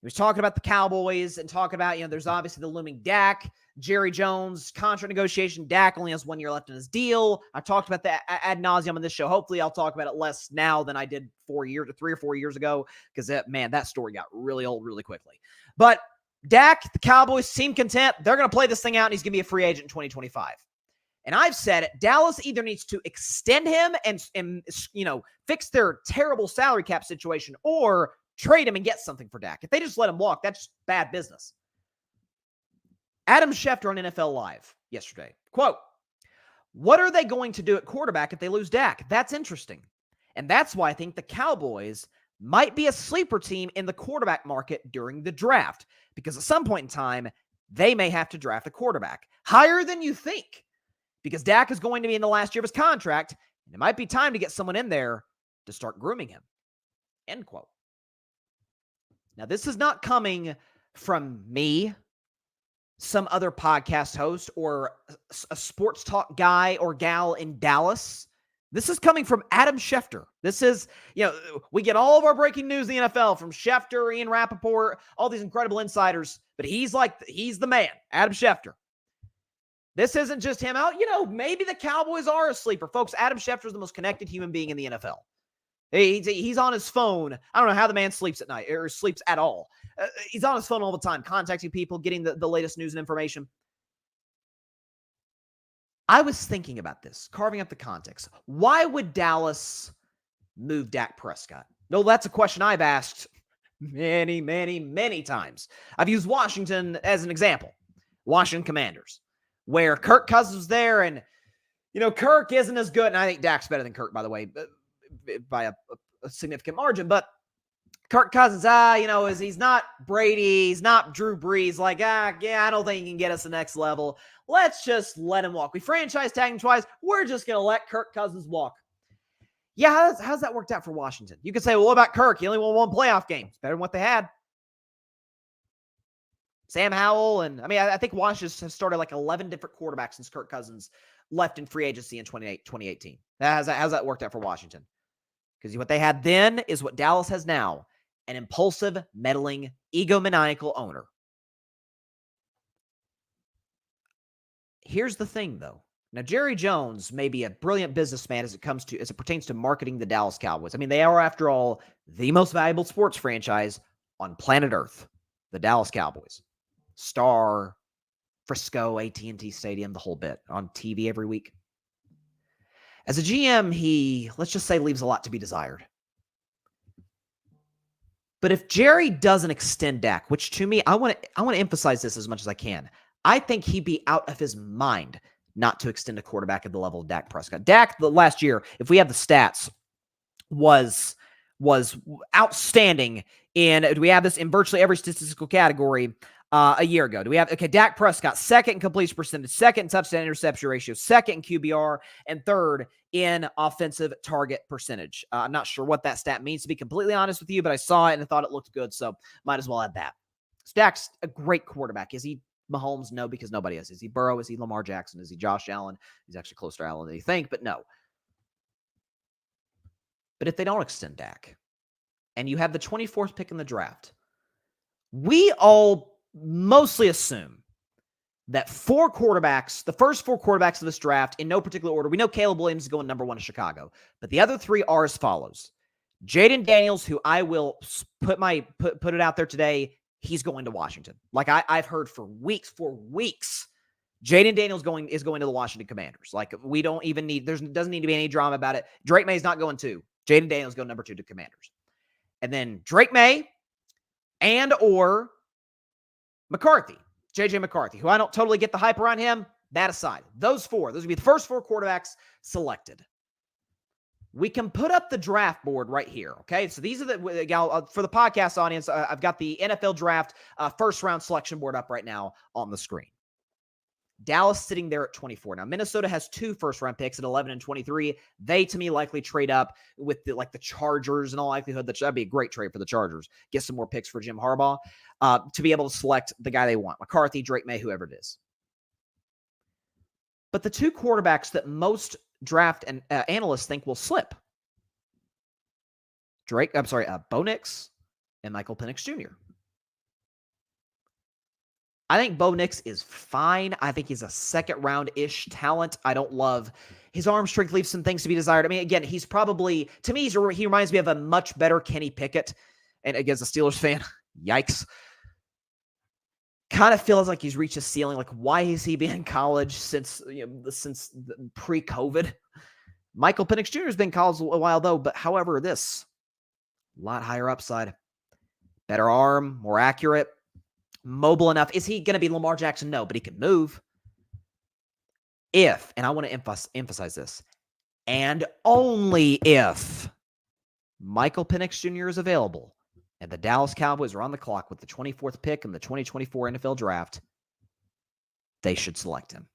He was talking about the Cowboys and talking about, there's obviously the looming Dak, Jerry Jones, contract negotiation. Dak only has 1 year left in his deal. I talked about that ad nauseum on this show. Hopefully I'll talk about it less now than I did 3 or 4 years ago because, that story got really old really quickly. But Dak, the Cowboys seem content. They're going to play this thing out, and he's going to be a free agent in 2025. And I've said it, Dallas either needs to extend him and fix their terrible salary cap situation or trade him and get something for Dak. If they just let him walk, that's bad business. Adam Schefter on NFL Live yesterday. Quote, "What are they going to do at quarterback if they lose Dak? That's interesting. And that's why I think the Cowboys might be a sleeper team in the quarterback market during the draft. Because at some point in time, they may have to draft a quarterback higher than you think. Because Dak is going to be in the last year of his contract, and it might be time to get someone in there to start grooming him." End quote. Now, this is not coming from me, some other podcast host, or a sports talk guy or gal in Dallas. This is coming from Adam Schefter. This is, we get all of our breaking news in the NFL from Schefter, Ian Rappaport, all these incredible insiders, but he's the man, Adam Schefter. This isn't just him out. Maybe the Cowboys are a sleeper. Folks, Adam Schefter is the most connected human being in the NFL. He's on his phone. I don't know how the man sleeps at night or sleeps at all. He's on his phone all the time, contacting people, getting the latest news and information. I was thinking about this, carving up the context. Why would Dallas move Dak Prescott? No, that's a question I've asked many, many, many times. I've used Washington as an example. Washington Commanders, where Kirk Cousins was there, and, Kirk isn't as good, and I think Dak's better than Kirk, by the way, by a significant margin, but Kirk Cousins, he's not Brady, he's not Drew Brees. I don't think he can get us the next level. Let's just let him walk. We franchise tagged him twice. We're just going to let Kirk Cousins walk. Yeah, how's that worked out for Washington? You could say, well, what about Kirk? He only won one playoff game. It's better than what they had. Sam Howell, and I think Washington has started 11 different quarterbacks since Kirk Cousins left in free agency in 2018. How's that worked out for Washington? Because what they had then is what Dallas has now, an impulsive, meddling, egomaniacal owner. Here's the thing, though. Now, Jerry Jones may be a brilliant businessman as it pertains to marketing the Dallas Cowboys. They are, after all, the most valuable sports franchise on planet Earth, the Dallas Cowboys. Star, Frisco, AT&T Stadium, the whole bit, on TV every week. As a GM, he, let's just say, leaves a lot to be desired. But if Jerry doesn't extend Dak, which to me, I want to emphasize this as much as I can, I think he'd be out of his mind not to extend a quarterback at the level of Dak Prescott. Dak, the last year, if we have the stats, was outstanding do we have this in virtually every statistical category a year ago? Dak Prescott, second in completion percentage, second in touchdown interception ratio, second in QBR, and third in offensive target percentage. I'm not sure what that stat means, to be completely honest with you, but I saw it and I thought it looked good, so might as well add that. So Dak's a great quarterback. Is he Mahomes? No, because nobody is. Is he Burrow? Is he Lamar Jackson? Is he Josh Allen? He's actually closer to Allen than you think, but no. But if they don't extend Dak, and you have the 24th pick in the draft, we all mostly assume that the first four quarterbacks of this draft, in no particular order, we know Caleb Williams is going number 1 to Chicago, but the other 3 are as follows. Jaden Daniels, who I will put it out there today, he's going to Washington. I've heard for weeks, Jaden Daniels is going to the Washington Commanders. We don't even doesn't need to be any drama about it. Drake May's not going 2. Jaden Daniels going number 2 to Commanders. And then Drake May or McCarthy, J.J. McCarthy, who I don't totally get the hype around him. That aside, those would be the first 4 quarterbacks selected. We can put up the draft board right here, okay? So these are for the podcast audience, I've got the NFL draft first-round selection board up right now on the screen. Dallas sitting there at 24. Now, Minnesota has 2 first-round picks at 11 and 23. They, to me, likely trade up with the Chargers in all likelihood. That'd be a great trade for the Chargers. Get some more picks for Jim Harbaugh to be able to select the guy they want. McCarthy, Drake May, whoever it is. But the 2 quarterbacks that most draft and analysts think will slip, Bo Nix and Michael Penix Jr. I think Bo Nix is fine. I think he's a second-round-ish talent. I don't love his arm strength, leaves some things to be desired. Again, he's probably, to me, he reminds me of a much better Kenny Pickett. And against a Steelers fan, yikes. Kind of feels like he's reached a ceiling. Why has he been in college since pre-COVID? Michael Penix Jr. has been in college a while, though. But however, a lot higher upside. Better arm, more accurate. Mobile enough. Is he going to be Lamar Jackson? No, but he can move. If, and I want to emphasize this, and only if Michael Penix Jr. is available and the Dallas Cowboys are on the clock with the 24th pick in the 2024 NFL Draft, they should select him.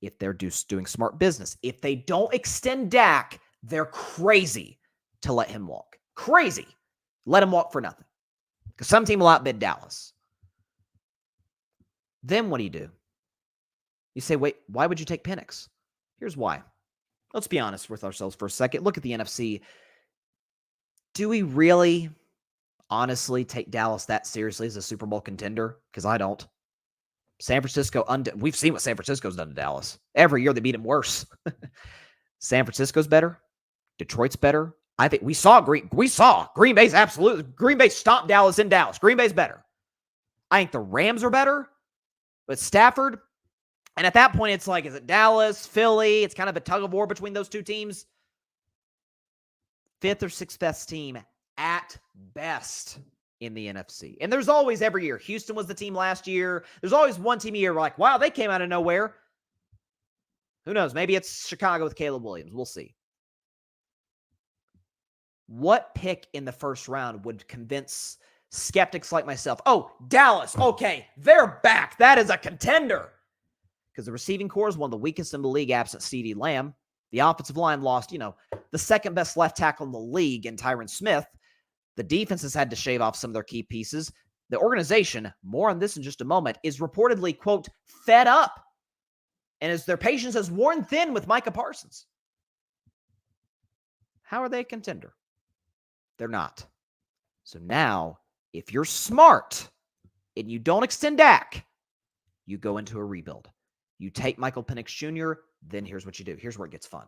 If they're doing smart business. If they don't extend Dak, they're crazy to let him walk. Crazy. Let him walk for nothing. Because some team will outbid Dallas. Then what do? You say, wait, why would you take Penix? Here's why. Let's be honest with ourselves for a second. Look at the NFC. Do we really, honestly, take Dallas that seriously as a Super Bowl contender? Because I don't. San Francisco, we've seen what San Francisco's done to Dallas. Every year they beat him worse. San Francisco's better. Detroit's better. I think we saw Green Bay's absolutely. Green Bay stomped Dallas in Dallas. Green Bay's better. I think the Rams are better, but Stafford, and at that point, it's is it Dallas, Philly? It's kind of a tug of war between those 2 teams. 5th or 6th best team at best in the NFC. And there's always every year. Houston was the team last year. There's always one team a year we're wow, they came out of nowhere. Who knows? Maybe it's Chicago with Caleb Williams. We'll see. What pick in the first round would convince skeptics like myself, oh, Dallas, okay, they're back. That is a contender. Because the receiving core is one of the weakest in the league absent CeeDee Lamb. The offensive line lost, the second best left tackle in the league in Tyron Smith. The defense has had to shave off some of their key pieces. The organization, more on this in just a moment, is reportedly, quote, fed up. And as their patience has worn thin with Micah Parsons. How are they a contender? They're not. So now, if you're smart and you don't extend Dak, you go into a rebuild. You take Michael Penix Jr., then here's what you do. Here's where it gets fun.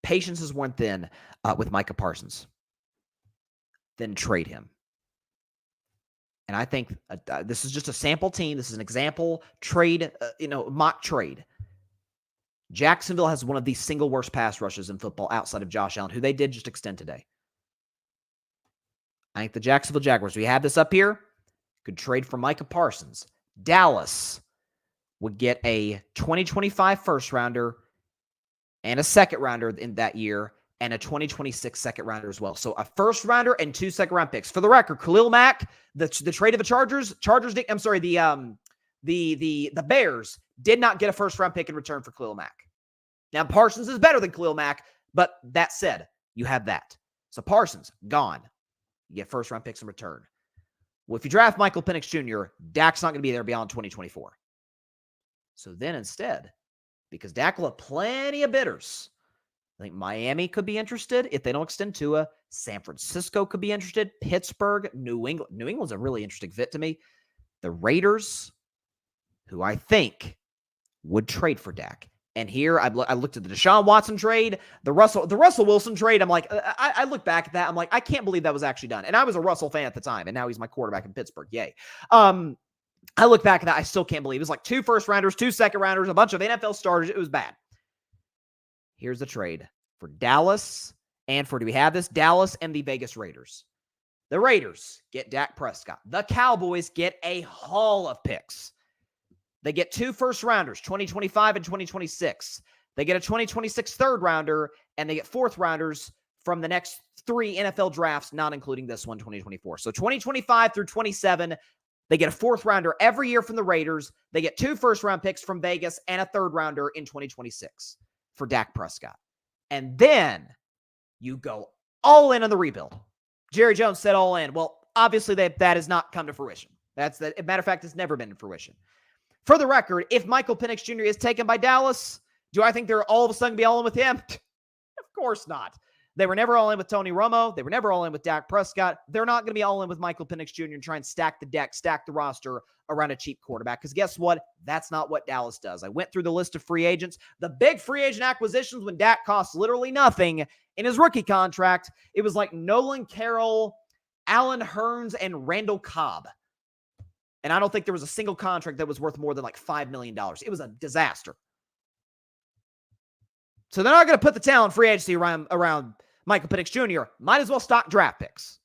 Patience is worn thin with Micah Parsons. Then trade him. And I think this is just a sample team. This is an example trade, mock trade. Jacksonville has one of the single worst pass rushes in football outside of Josh Allen, who they did just extend today. I think the Jacksonville Jaguars, we have this up here, could trade for Micah Parsons. Dallas would get a 2025 first rounder and a second rounder in that year and a 2026 second rounder as well. So a first rounder and 2 second round picks. For the record, Khalil Mack, the trade of the the Bears did not get a first round pick in return for Khalil Mack. Now Parsons is better than Khalil Mack, but that said, you have that. So Parsons, gone. You get first round picks in return. Well, if you draft Michael Penix Jr., Dak's not going to be there beyond 2024. So then instead, because Dak will have plenty of bidders, I think Miami could be interested if they don't extend Tua. San Francisco could be interested. Pittsburgh, New England. New England's a really interesting fit to me. The Raiders, who I think would trade for Dak. And here I looked at the Deshaun Watson trade, the Russell Wilson trade. I'm like, I look back at that. I'm like, I can't believe that was actually done. And I was a Russell fan at the time, and now he's my quarterback in Pittsburgh. Yay. I look back at that. I still can't believe it was like 2 first rounders, 2 second rounders, a bunch of NFL starters. It was bad. Here's the trade for Dallas and for, do we have this? Dallas and the Vegas Raiders. The Raiders get Dak Prescott. The Cowboys get a haul of picks. They get 2 first rounders, 2025 and 2026. They get a 2026 third rounder, and they get 4th rounders from the next 3 NFL drafts, not including this one, 2024. So 2025 through 27, they get a 4th rounder every year from the Raiders. They get 2 first round picks from Vegas and a 3rd rounder in 2026 for Dak Prescott. And then you go all in on the rebuild. Jerry Jones said all in. Well, obviously that has not come to fruition. Matter of fact, it's never been in fruition. For the record, if Michael Penix Jr. is taken by Dallas, do I think they're all of a sudden going to be all in with him? Of course not. They were never all in with Tony Romo. They were never all in with Dak Prescott. They're not going to be all in with Michael Penix Jr. and try and stack the deck, stack the roster around a cheap quarterback. Because guess what? That's not what Dallas does. I went through the list of free agents. The big free agent acquisitions when Dak costs literally nothing in his rookie contract, it was like Nolan Carroll, Allen Hurns, and Randall Cobb. And I don't think there was a single contract that was worth more than like $5 million. It was a disaster. So they're not going to put the talent free agency around Michael Penix Jr. Might as well stock draft picks.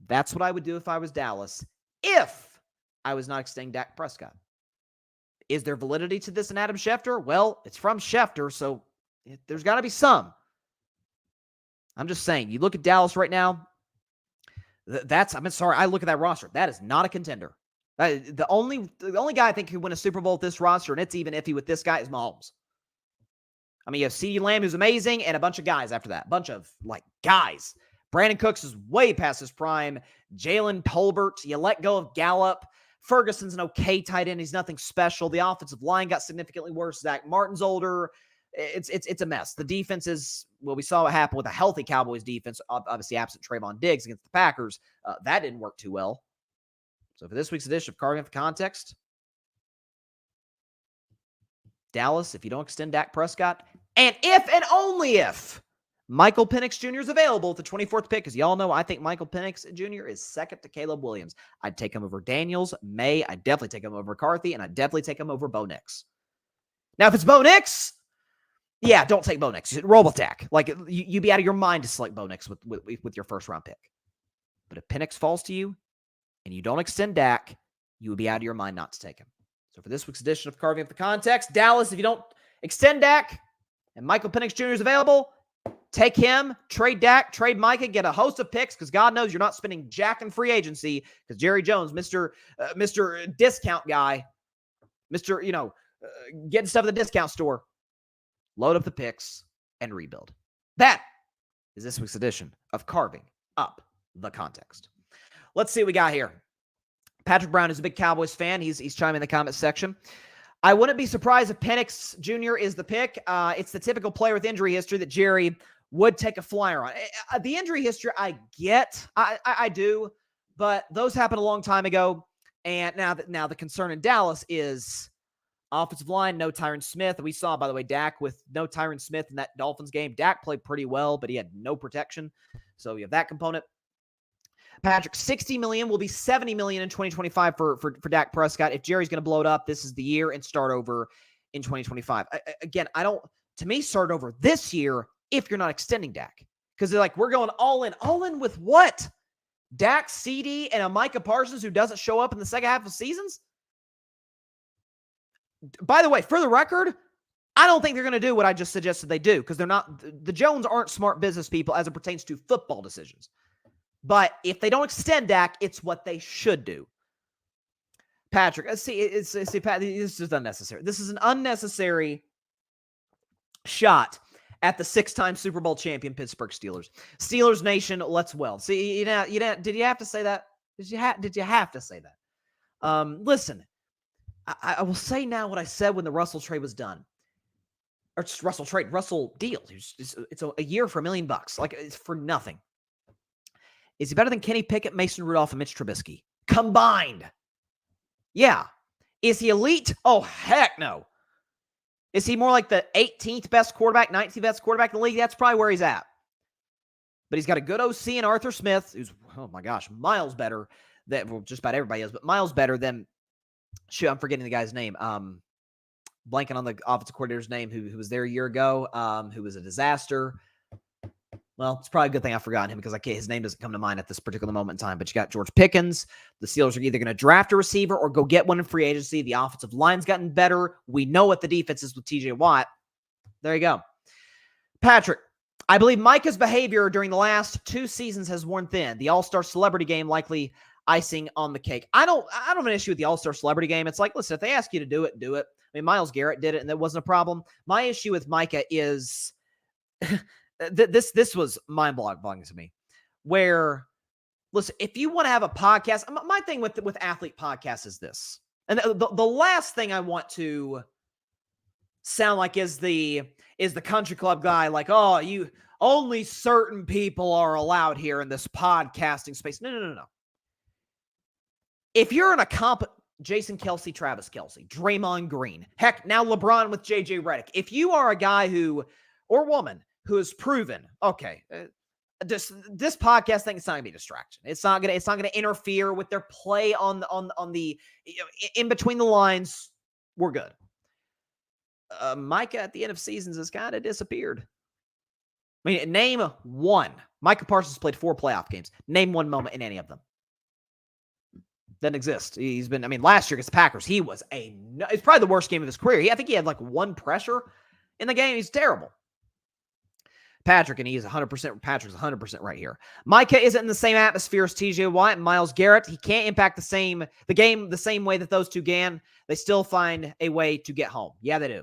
That's what I would do if I was Dallas, if I was not extending Dak Prescott. Is there validity to this in Adam Schefter? Well, it's from Schefter, so there's got to be some. I'm just saying, you look at Dallas right now, I look at that roster. That is not a contender. The only guy I think who win a Super Bowl with this roster, and it's even iffy with this guy, is Mahomes. I mean, you have CeeDee Lamb, who's amazing, and a bunch of guys after that. Bunch of, guys. Brandon Cooks is way past his prime. Jalen Tolbert, you let go of Gallup. Ferguson's an okay tight end. He's nothing special. The offensive line got significantly worse. Zach Martin's older. It's a mess. The defense is, we saw what happened with a healthy Cowboys defense, obviously absent Trayvon Diggs against the Packers. That didn't work too well. So for this week's edition of Carving Up the Context, Dallas, if you don't extend Dak Prescott, and if and only if Michael Penix Jr. is available at the 24th pick, because y'all know I think Michael Penix Jr. is second to Caleb Williams. I'd take him over Daniels, May. I'd definitely take him over McCarthy, and I'd definitely take him over Bo Nix. Now, if it's Bo Nix, yeah, don't take Bo Nix. Roll with Dak. You'd be out of your mind to select Bo Nix with your first round pick. But if Penix falls to you and you don't extend Dak, you would be out of your mind not to take him. So for this week's edition of Carving Up the Context, Dallas, if you don't extend Dak and Michael Penix Jr. is available, Take him, trade Dak, trade Micah, get a host of picks because God knows you're not spending jack in free agency because Jerry Jones, Mr. Discount guy, Mr. Getting stuff at the discount store. Load up the picks and rebuild. That is this week's edition of Carving Up the Context. Let's see what we got here. Patrick Brown is a big Cowboys fan. He's chiming in the comment section. I wouldn't be surprised if Penix Jr. is the pick. It's the typical player with injury history that Jerry would take a flyer on. The injury history, I get. I do. But those happened a long time ago. And now the concern in Dallas is offensive line, no Tyron Smith. We saw, by the way, Dak with no Tyron Smith in that Dolphins game. Dak played pretty well, but he had no protection. So you have that component. Patrick, $60 million will be $70 million in 2025 for Dak Prescott. If Jerry's going to blow it up, this is the year and start over in 2025. To me, start over this year if you're not extending Dak. Because they're like, we're going all in. All in with what? Dak, CD, and a Micah Parsons who doesn't show up in the second half of seasons? By the way, for the record, I don't think they're going to do what I just suggested they do because they're not. The Jones aren't smart business people as it pertains to football decisions. But if they don't extend Dak, it's what they should do. Patrick, Pat, this is just unnecessary. This is an unnecessary shot at the 6-time Super Bowl champion Pittsburgh Steelers. Steelers Nation, let's well. See, did you have to say that? Did you have to say that? Listen, I will say now what I said when the Russell trade was done. Or just Russell deal. It's a year for $1 million. Like, it's for nothing. Is he better than Kenny Pickett, Mason Rudolph, and Mitch Trubisky? Combined. Yeah. Is he elite? Oh, heck no. Is he more like the 18th best quarterback, 19th best quarterback in the league? That's probably where he's at. But he's got a good OC in Arthur Smith, who's, oh my gosh, miles better than, well, just about everybody is, but miles better than, shoot, I'm forgetting the guy's name. Blanking on the offensive coordinator's name who was there a year ago, who was a disaster. Well, it's probably a good thing I've forgotten him because his name doesn't come to mind at this particular moment in time. But you got George Pickens. The Steelers are either going to draft a receiver or go get one in free agency. The offensive line's gotten better. We know what the defense is with TJ Watt. There you go. Patrick, I believe Micah's behavior during the last 2 seasons has worn thin. The All-Star Celebrity Game likely icing on the cake. I don't have an issue with the All-Star Celebrity Game. It's like, listen, if they ask you to do it, do it. I mean, Myles Garrett did it, and that wasn't a problem. My issue with Micah is... This was mind-boggling to me, where, listen, if you want to have a podcast, my thing with athlete podcasts is this, and the last thing I want to sound like is the country club guy, like, oh, you only certain people are allowed here in this podcasting space. No. If you're in a Jason Kelce, Travis Kelce, Draymond Green, heck, now LeBron with JJ Redick. If you are a guy or woman who has proven, okay, this podcast thing is not gonna be a distraction. It's not gonna interfere with their play on the in between the lines. We're good. Micah at the end of seasons has kind of disappeared. I mean, name one. Micah Parsons played 4 playoff games. Name one moment in any of them. Doesn't exist. He's been, last year against the Packers, it's probably the worst game of his career. I think he had like 1 pressure in the game. He's terrible. Patrick, and he's 100%. Patrick's 100% right here. Micah isn't in the same atmosphere as TJ Watt and Myles Garrett. He can't impact the game the same way that those two can. They still find a way to get home. Yeah, they do.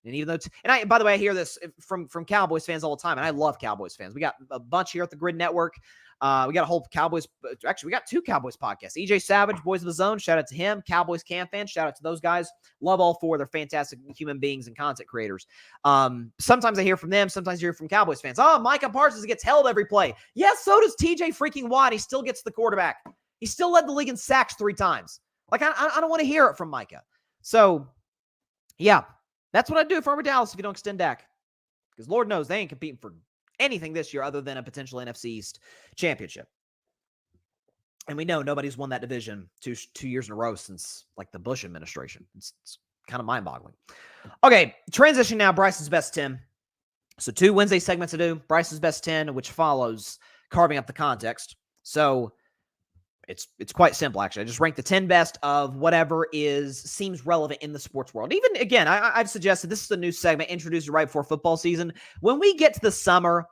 And even though, by the way, I hear this from Cowboys fans all the time, and I love Cowboys fans. We got a bunch here at the Grid Network. We got a whole Cowboys. Actually, we got 2 Cowboys podcasts. EJ Savage, Boys of the Zone. Shout out to him. Cowboys Camp fans. Shout out to those guys. Love all 4. They're fantastic human beings and content creators. Sometimes I hear from them. Sometimes I hear from Cowboys fans. Oh, Micah Parsons gets held every play. Yes, so does TJ freaking Watt. He still gets the quarterback. He still led the league in sacks 3 times. Like, I don't want to hear it from Micah. So, yeah, that's what I'd do if I were Dallas if you don't extend Dak. Because Lord knows they ain't competing for anything this year other than a potential NFC East championship. And we know nobody's won that division two years in a row since like the Bush administration. It's kind of mind-boggling. Okay, transition now. Bryson's best 10. So 2 Wednesday segments to do. Bryson's best 10, which follows carving up the context. So It's quite simple, actually. I just rank the 10 best of whatever seems relevant in the sports world. Even, again, I've suggested this is a new segment introduced right before football season. When we get to the summer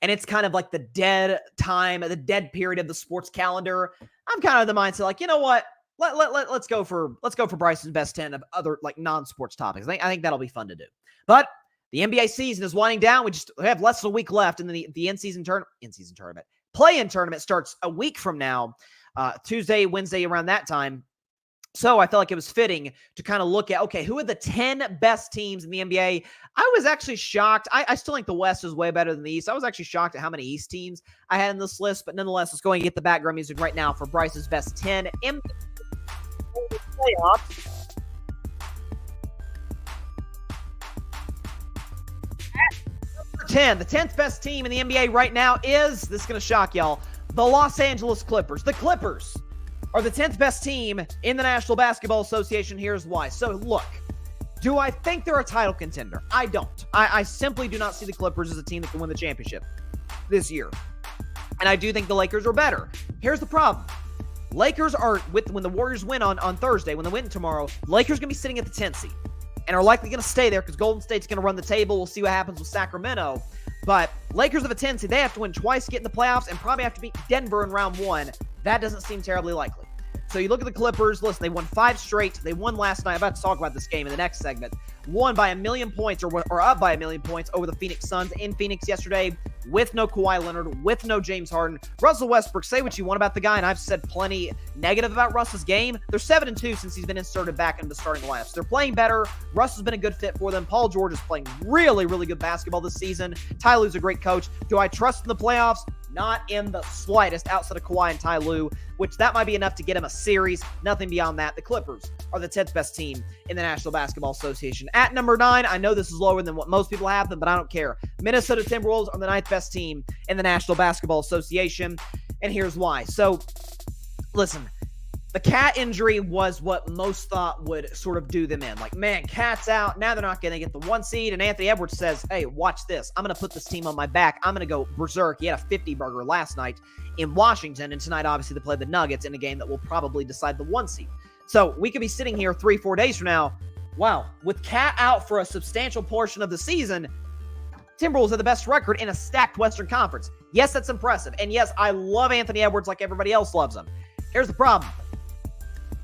and it's kind of like the dead time, the dead period of the sports calendar, I'm kind of the mindset like, you know what? Let's go for Bryson's best 10 of other like non-sports topics. I think that'll be fun to do. But the NBA season is winding down. We have less than a week left, and then the in-season tournament, play-in tournament starts a week from now. Tuesday, Wednesday, around that time. So I felt like it was fitting to kind of look at, okay, who are the 10 best teams in the NBA? I was actually shocked. I still think the West is way better than the East. I was actually shocked at how many East teams I had in this list, but nonetheless, let's go and get the background music right now for Bryce's best 10 NBA playoffs. At number 10, the 10th best team in the NBA right now is, this is going to shock y'all, the Los Angeles Clippers. The Clippers are the 10th best team in the National Basketball Association. Here's why. So, look, do I think they're a title contender? I don't. I simply do not see the Clippers as a team that can win the championship this year. And I do think the Lakers are better. Here's the problem. Lakers are, when the Warriors win on Thursday, when they win tomorrow, Lakers going to be sitting at the 10th seed and are likely going to stay there because Golden State's going to run the table. We'll see what happens with Sacramento. But Lakers have a 10 seed. They have to win twice to get in the playoffs and probably have to beat Denver in round one. That doesn't seem terribly likely. So you look at the Clippers. Listen, they won 5 straight. They won last night. I'm about to talk about this game in the next segment. Won by 1,000,000 points or up by 1,000,000 points over the Phoenix Suns in Phoenix yesterday with no Kawhi Leonard, with no James Harden. Russell Westbrook, say what you want about the guy, and I've said plenty negative about Russ's game. They're 7-2 since he's been inserted back into the starting lineup. So they're playing better. Russ has been a good fit for them. Paul George is playing really, really good basketball this season. Ty Lue's a great coach. Do I trust in the playoffs? Not in the slightest outside of Kawhi and Ty Lue, which that might be enough to get him a series. Nothing beyond that. The Clippers are the 10th best team in the National Basketball Association. At number 9, I know this is lower than what most people have them, but I don't care. Minnesota Timberwolves are the 9th best team in the National Basketball Association, and here's why. So, listen, the Cat injury was what most thought would sort of do them in. Like, man, Cat's out. Now they're not going to get the 1 seed. And Anthony Edwards says, hey, watch this. I'm going to put this team on my back. I'm going to go berserk. He had a 50-burger last night in Washington. And tonight, obviously, they play the Nuggets in a game that will probably decide the 1 seed. So we could be sitting here 3-4 days from now. Wow, with Cat out for a substantial portion of the season, Timberwolves have the best record in a stacked Western Conference. Yes, that's impressive. And yes, I love Anthony Edwards like everybody else loves him. Here's the problem.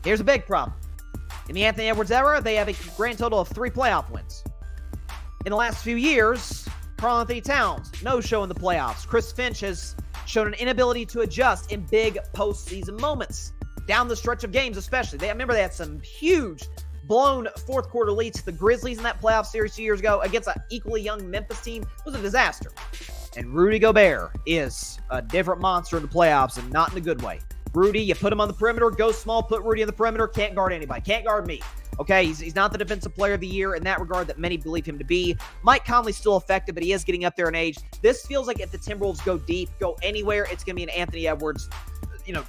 Here's a big problem. In the Anthony Edwards era, they have a grand total of 3 playoff wins. In the last few years, Karl-Anthony Towns, no show in the playoffs. Chris Finch has shown an inability to adjust in big postseason moments. Down the stretch of games especially. I remember they had some huge blown fourth quarter leads to the Grizzlies in that playoff series 2 years ago against an equally young Memphis team. It was a disaster. And Rudy Gobert is a different monster in the playoffs and not in a good way. Rudy, you put him on the perimeter, go small, put Rudy on the perimeter, can't guard anybody, can't guard me. Okay, he's not the defensive player of the year in that regard that many believe him to be. Mike Conley's still effective, but he is getting up there in age. This feels like if the Timberwolves go deep, go anywhere, it's going to be an Anthony Edwards,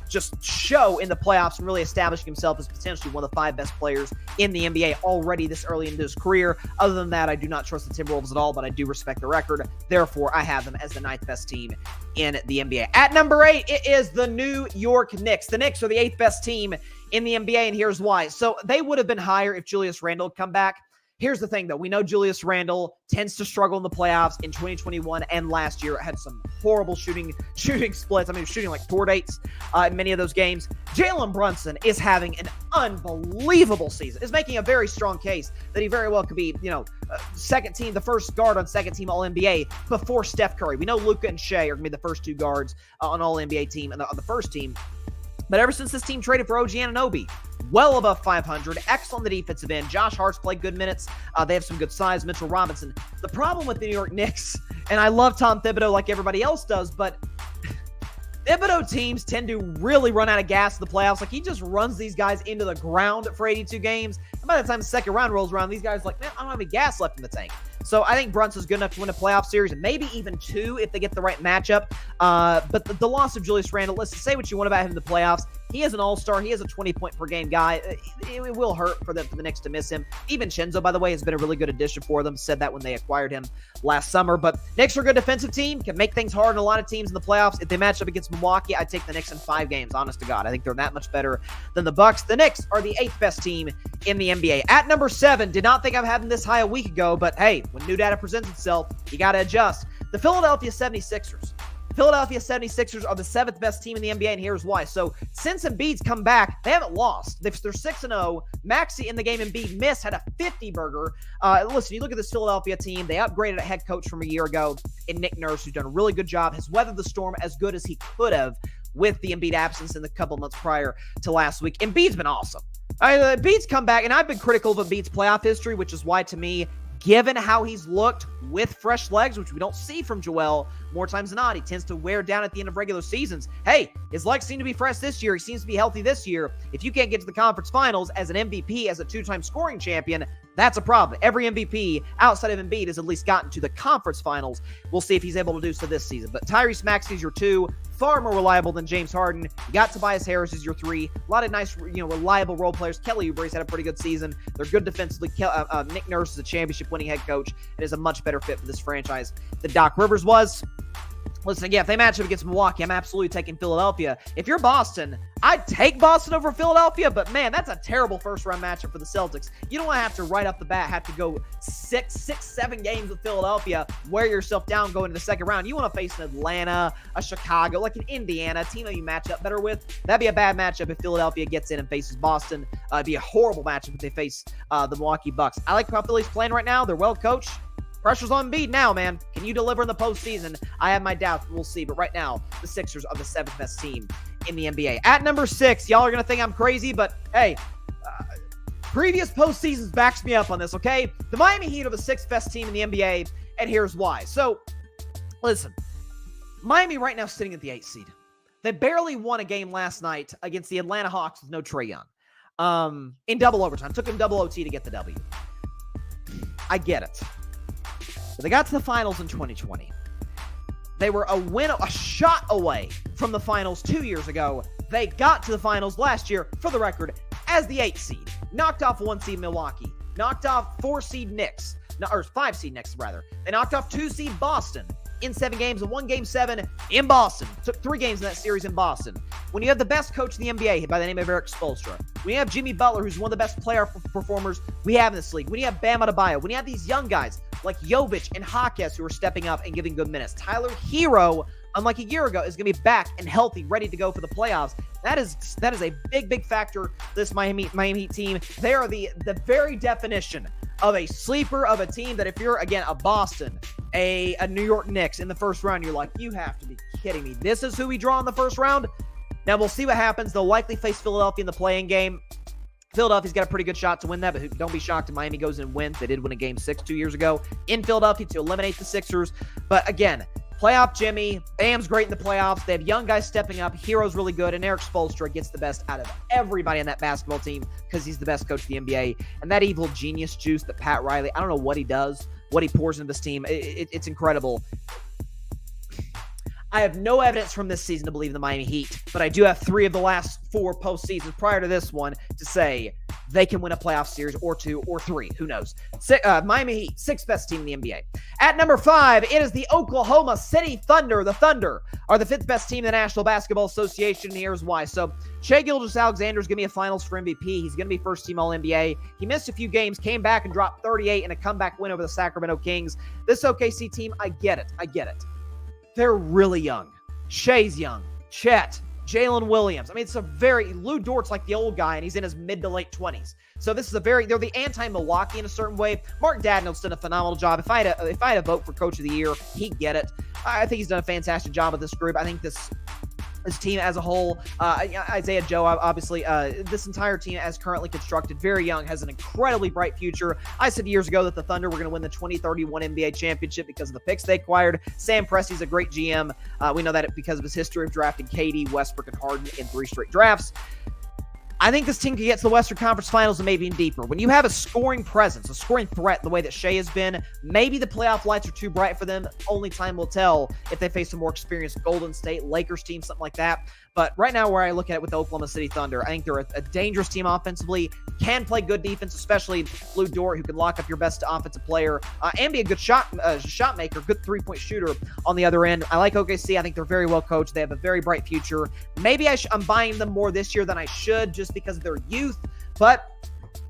just show in the playoffs and really establishing himself as potentially one of the 5 best players in the NBA already this early into his career. Other than that, I do not trust the Timberwolves at all, but I do respect the record. Therefore, I have them as the 9th best team in the NBA. At number 8, it is the New York Knicks. The Knicks are the 8th best team in the NBA, and here's why. So they would have been higher if Julius Randle had come back. Here's the thing, though. We know Julius Randle tends to struggle in the playoffs. In 2021 and last year, had some horrible shooting splits. I mean, shooting like 4 dates in many of those games. Jalen Brunson is having an unbelievable season. Is making a very strong case that he very well could be, second team, the first guard on second team All-NBA before Steph Curry. We know Luka and Shea are going to be the first 2 guards on All-NBA team and on the first team. But ever since this team traded for OG Anunoby, well above 500, excellent on the defensive end. Josh Hart's played good minutes. They have some good size. Mitchell Robinson. The problem with the New York Knicks, and I love Tom Thibodeau like everybody else does, but Thibodeau teams tend to really run out of gas in the playoffs. Like, he just runs these guys into the ground for 82 games. And by the time the second round rolls around, these guys are like, man, I don't have any gas left in the tank. So I think Brunson's good enough to win a playoff series, and maybe even 2 if they get the right matchup. But the loss of Julius Randle, listen, say what you want about him in the playoffs. He is an all-star. He is a 20-point-per-game guy. It will hurt for the Knicks to miss him. Even Chenzo, by the way, has been a really good addition for them. Said that when they acquired him last summer. But Knicks are a good defensive team. Can make things hard on a lot of teams in the playoffs. If they match up against Milwaukee, I'd take the Knicks in 5 games, honest to God. I think they're that much better than the Bucks. The Knicks are the 8th best team in the NBA. At number 7, did not think I'd have them this high a week ago, but hey, when new data presents itself, you got to adjust. The Philadelphia 76ers. Philadelphia 76ers are the 7th best team in the NBA, and here's why. So, since Embiid's come back, they haven't lost. They're 6-0. Maxey in the game Embiid missed, had a 50-burger. Listen, you look at this Philadelphia team, they upgraded a head coach from a year ago in Nick Nurse, who's done a really good job, has weathered the storm as good as he could have with the Embiid absence in the couple months prior to last week. Embiid's been awesome. Embiid's come back, and I've been critical of Embiid's playoff history, which is why, to me, given how he's looked with fresh legs, which we don't see from Joel more times than not, he tends to wear down at the end of regular seasons. Hey, his legs seem to be fresh this year. He seems to be healthy this year. If you can't get to the conference finals as an MVP, as a 2-time scoring champion, that's a problem. Every MVP outside of Embiid has at least gotten to the conference finals. We'll see if he's able to do so this season. But Tyrese Maxey is your 2, far more reliable than James Harden. You got Tobias Harris as your 3. A lot of nice, reliable role players. Kelly Oubre's had a pretty good season. They're good defensively. Nick Nurse is a championship-winning head coach and is a much better fit for this franchise than Doc Rivers was. Listen, yeah, if they match up against Milwaukee, I'm absolutely taking Philadelphia. If you're Boston, I'd take Boston over Philadelphia, but man, that's a terrible first-round matchup for the Celtics. You don't want to have to right off the bat have to go 7 games with Philadelphia, wear yourself down going into the second round. You want to face an Atlanta, a Chicago, like an Indiana, a team that you match up better with. That'd be a bad matchup if Philadelphia gets in and faces Boston. It'd be a horrible matchup if they face the Milwaukee Bucks. I like how Philly's playing right now. They're well coached. Pressure's on Embiid now, man. Can you deliver in the postseason? I have my doubts. We'll see. But right now, the Sixers are the 7th best team in the NBA. At number 6, y'all are going to think I'm crazy, but hey, previous postseasons backs me up on this, okay? The Miami Heat are the 6th best team in the NBA, and here's why. So, listen, Miami right now sitting at the 8th seed. They barely won a game last night against the Atlanta Hawks with no Trae Young in double overtime. Took them double OT to get the W. I get it. But they got to the finals in 2020. They were a shot away from the finals 2 years ago. They got to the finals last year, for the record, as the 8th seed. Knocked off 1 seed Milwaukee. Knocked off 4 seed Knicks. Or 5 seed Knicks, rather. They knocked off 2 seed Boston in 7 games and won Game 7 in Boston. Took 3 games in that series in Boston. When you have the best coach in the NBA by the name of Eric Spoelstra, when you have Jimmy Butler, who's one of the best player performers we have in this league, when you have Bam Adebayo, when you have these young guys like Jovic and Hawkes who are stepping up and giving good minutes, Tyler Hero, unlike a year ago, is going to be back and healthy, ready to go for the playoffs. That is a big factor. This Miami Heat team, they are the very definition of a sleeper, of a team that if you're, again, a Boston, a New York Knicks in the first round, you're like, you have to be kidding me. This is who we draw in the first round? Now, we'll see what happens. They'll likely face Philadelphia in the play-in game. Philadelphia's got a pretty good shot to win that, but don't be shocked if Miami goes and wins. They did win a Game 6 2 years ago in Philadelphia to eliminate the Sixers. But again, playoff Jimmy, Bam's great in the playoffs. They have young guys stepping up. Hero's really good, and Eric Spoelstra gets the best out of everybody on that basketball team because he's the best coach in the NBA. And that evil genius juice that Pat Riley, I don't know what he does, what he pours into this team. It's incredible. I have no evidence from this season to believe in the Miami Heat, but I do have 3 of the last 4 postseasons prior to this one to say they can win a playoff series or 2 or 3. Who knows? Miami Heat, 6th best team in the NBA. At number 5, it is the Oklahoma City Thunder. The Thunder are the 5th best team in the National Basketball Association, and here's why. So, Shai Gilgeous-Alexander is going to be a finals for MVP. He's going to be first-team All-NBA. He missed a few games, came back and dropped 38 in a comeback win over the Sacramento Kings. This OKC team, I get it. They're really young. Shai's young. Chet, Jalen Williams. I mean, it's a very, Lou Dort's like the old guy, and he's in his mid to late 20s. So this is they're the anti-Milwaukee in a certain way. Mark Daigneault's done a phenomenal job. If I had a vote for Coach of the Year, he'd get it. I think he's done a fantastic job with this group. I think this team as a whole, Isaiah Joe, obviously, this entire team as currently constructed, very young, has an incredibly bright future. I said years ago that the Thunder were going to win the 2031 NBA championship because of the picks they acquired. Sam Presti's a great GM. We know that because of his history of drafting KD, Westbrook, and Harden in 3 straight drafts. I think this team could get to the Western Conference Finals and maybe even deeper. When you have a scoring presence, a scoring threat, the way that Shai has been, maybe the playoff lights are too bright for them. Only time will tell if they face a more experienced Golden State, Lakers team, something like that. But right now, where I look at it with the Oklahoma City Thunder, I think they're a dangerous team offensively, can play good defense, especially Lou Dort, who can lock up your best offensive player and be a good shot maker, good three-point shooter on the other end. I like OKC. I think they're very well coached. They have a very bright future. Maybe I'm buying them more this year than I should just because of their youth. But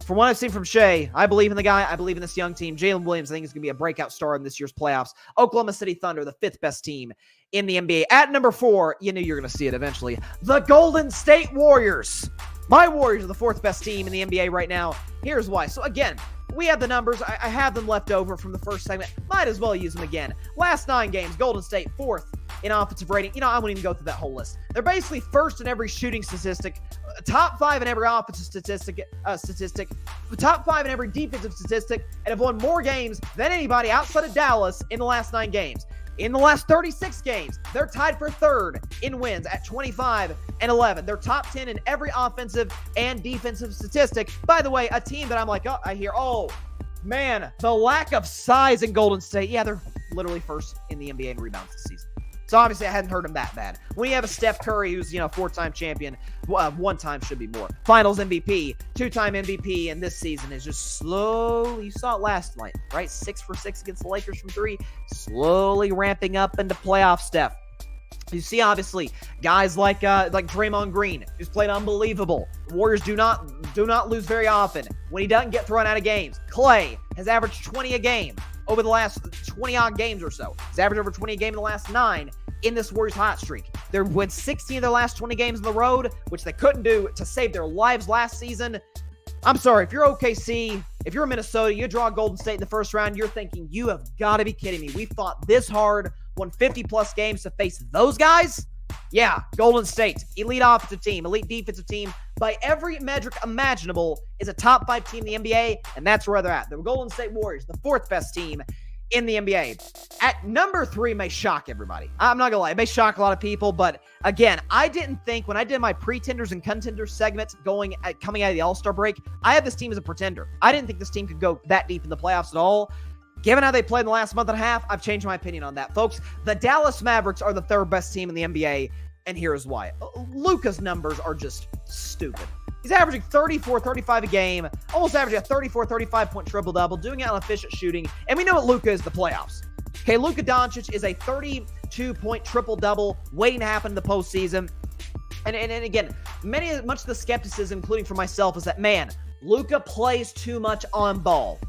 from what I've seen from Shea, I believe in the guy. I believe in this young team. Jalen Williams, I think, is going to be a breakout star in this year's playoffs. Oklahoma City Thunder, the 5th best team in the NBA. At number 4, you knew you were going to see it eventually, the Golden State Warriors. My Warriors are the 4th best team in the NBA right now. Here's why. So again, we have the numbers. I have them left over from the first segment. Might as well use them again. Last 9 games, Golden State 4th in offensive rating. I won't even go through that whole list. They're basically 1st in every shooting statistic, top 5 in every offensive statistic, top 5 in every defensive statistic, and have won more games than anybody outside of Dallas in the last 9 games. In the last 36 games, they're tied for 3rd in wins at 25-11. They're top 10 in every offensive and defensive statistic. By the way, a team that I'm like, man, the lack of size in Golden State. Yeah, they're literally 1st in the NBA in rebounds this season. So obviously I hadn't heard them that bad. When you have a Steph Curry who's, 4-time champion, 1-time should be more, finals MVP, 2-time MVP, and this season is just slowly, you saw it last night, right? 6 for 6 against the Lakers from 3, slowly ramping up into playoff Steph. You see, obviously, guys like Draymond Green, who's played unbelievable. The Warriors do not lose very often. When he doesn't get thrown out of games, Klay has averaged 20 a game over the last 20-odd games or so. He's averaged over 20 a game in the last 9 in this Warriors hot streak. They won 16 of their last 20 games on the road, which they couldn't do to save their lives last season. I'm sorry, if you're OKC, if you're Minnesota, you draw Golden State in the first round, you're thinking, you have got to be kidding me. We fought this hard, won 50-plus games to face those guys? Yeah, Golden State, elite offensive team, elite defensive team, by every metric imaginable, is a top 5 team in the NBA, and that's where they're at. The Golden State Warriors, the 4th best team in the NBA. At number 3 may shock everybody. I'm not gonna lie, it may shock a lot of people, but again, I didn't think when I did my pretenders and contenders segment coming out of the All-Star break, I had this team as a pretender. I didn't think this team could go that deep in the playoffs at all. Given how they played in the last month and a half, I've changed my opinion on that, folks. The Dallas Mavericks are the 3rd best team in the NBA, and here's why. Luka's numbers are just stupid. He's averaging 34, 35 a game, almost averaging a 34, 35-point triple-double, doing it on efficient shooting, and we know what Luka is the playoffs. Okay, Luka Doncic is a 32-point triple-double waiting to happen in the postseason. And again, much of the skepticism, including for myself, is that, man, Luka plays too much on ball.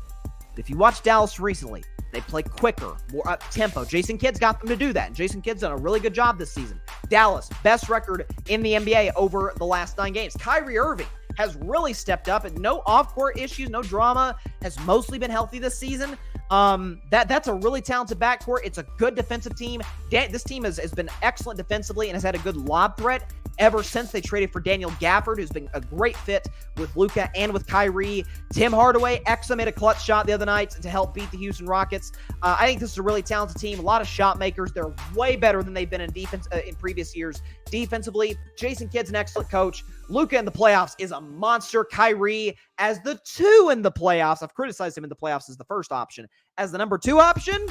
But if you watch Dallas recently, they play quicker, more up-tempo. Jason Kidd's got them to do that, and Jason Kidd's done a really good job this season. Dallas, best record in the NBA over the last 9 games. Kyrie Irving has really stepped up, and no off-court issues, no drama, has mostly been healthy this season. That's a really talented backcourt. It's a good defensive team. This team has been excellent defensively and has had a good lob threat ever since they traded for Daniel Gafford, who's been a great fit with Luka and with Kyrie. Tim Hardaway, Exum made a clutch shot the other night to help beat the Houston Rockets. I think this is a really talented team, a lot of shot makers. They're way better than they've been in defense in previous years. Defensively, Jason Kidd's an excellent coach. Luka in the playoffs is a monster. Kyrie as the 2 in the playoffs. I've criticized him in the playoffs as the first option. As the number 2 option,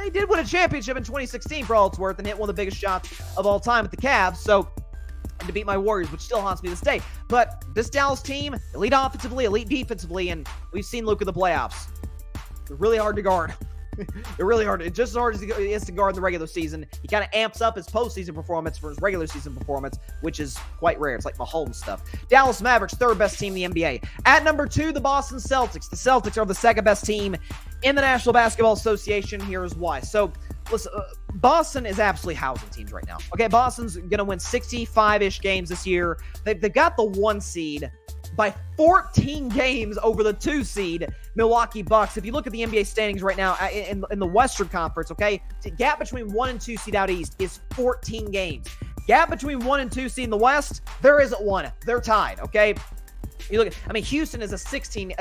he did win a championship in 2016 for all it's worth and hit one of the biggest shots of all time at the Cavs. So, and to beat my Warriors, which still haunts me this day. But this Dallas team, elite offensively, elite defensively, and we've seen Luka in the playoffs. They're really hard to guard. They're really hard. It's just as hard as it is to guard in the regular season. He kind of amps up his postseason performance for his regular season performance, which is quite rare. It's like Mahomes stuff. Dallas Mavericks, 3rd best team in the NBA. At number 2, the Boston Celtics. The Celtics are the 2nd best team in the National Basketball Association. Here's why. So, listen, Boston is absolutely housing teams right now. Okay, Boston's going to win 65-ish games this year. They've got the 1 seed by 14 games over the 2 seed Milwaukee Bucks. If you look at the NBA standings right now in the Western Conference, okay, the gap between 1 and 2 seed out east is 14 games. Gap between 1 and 2 seed in the West, there isn't one. They're tied, okay? You look at, Houston is a 16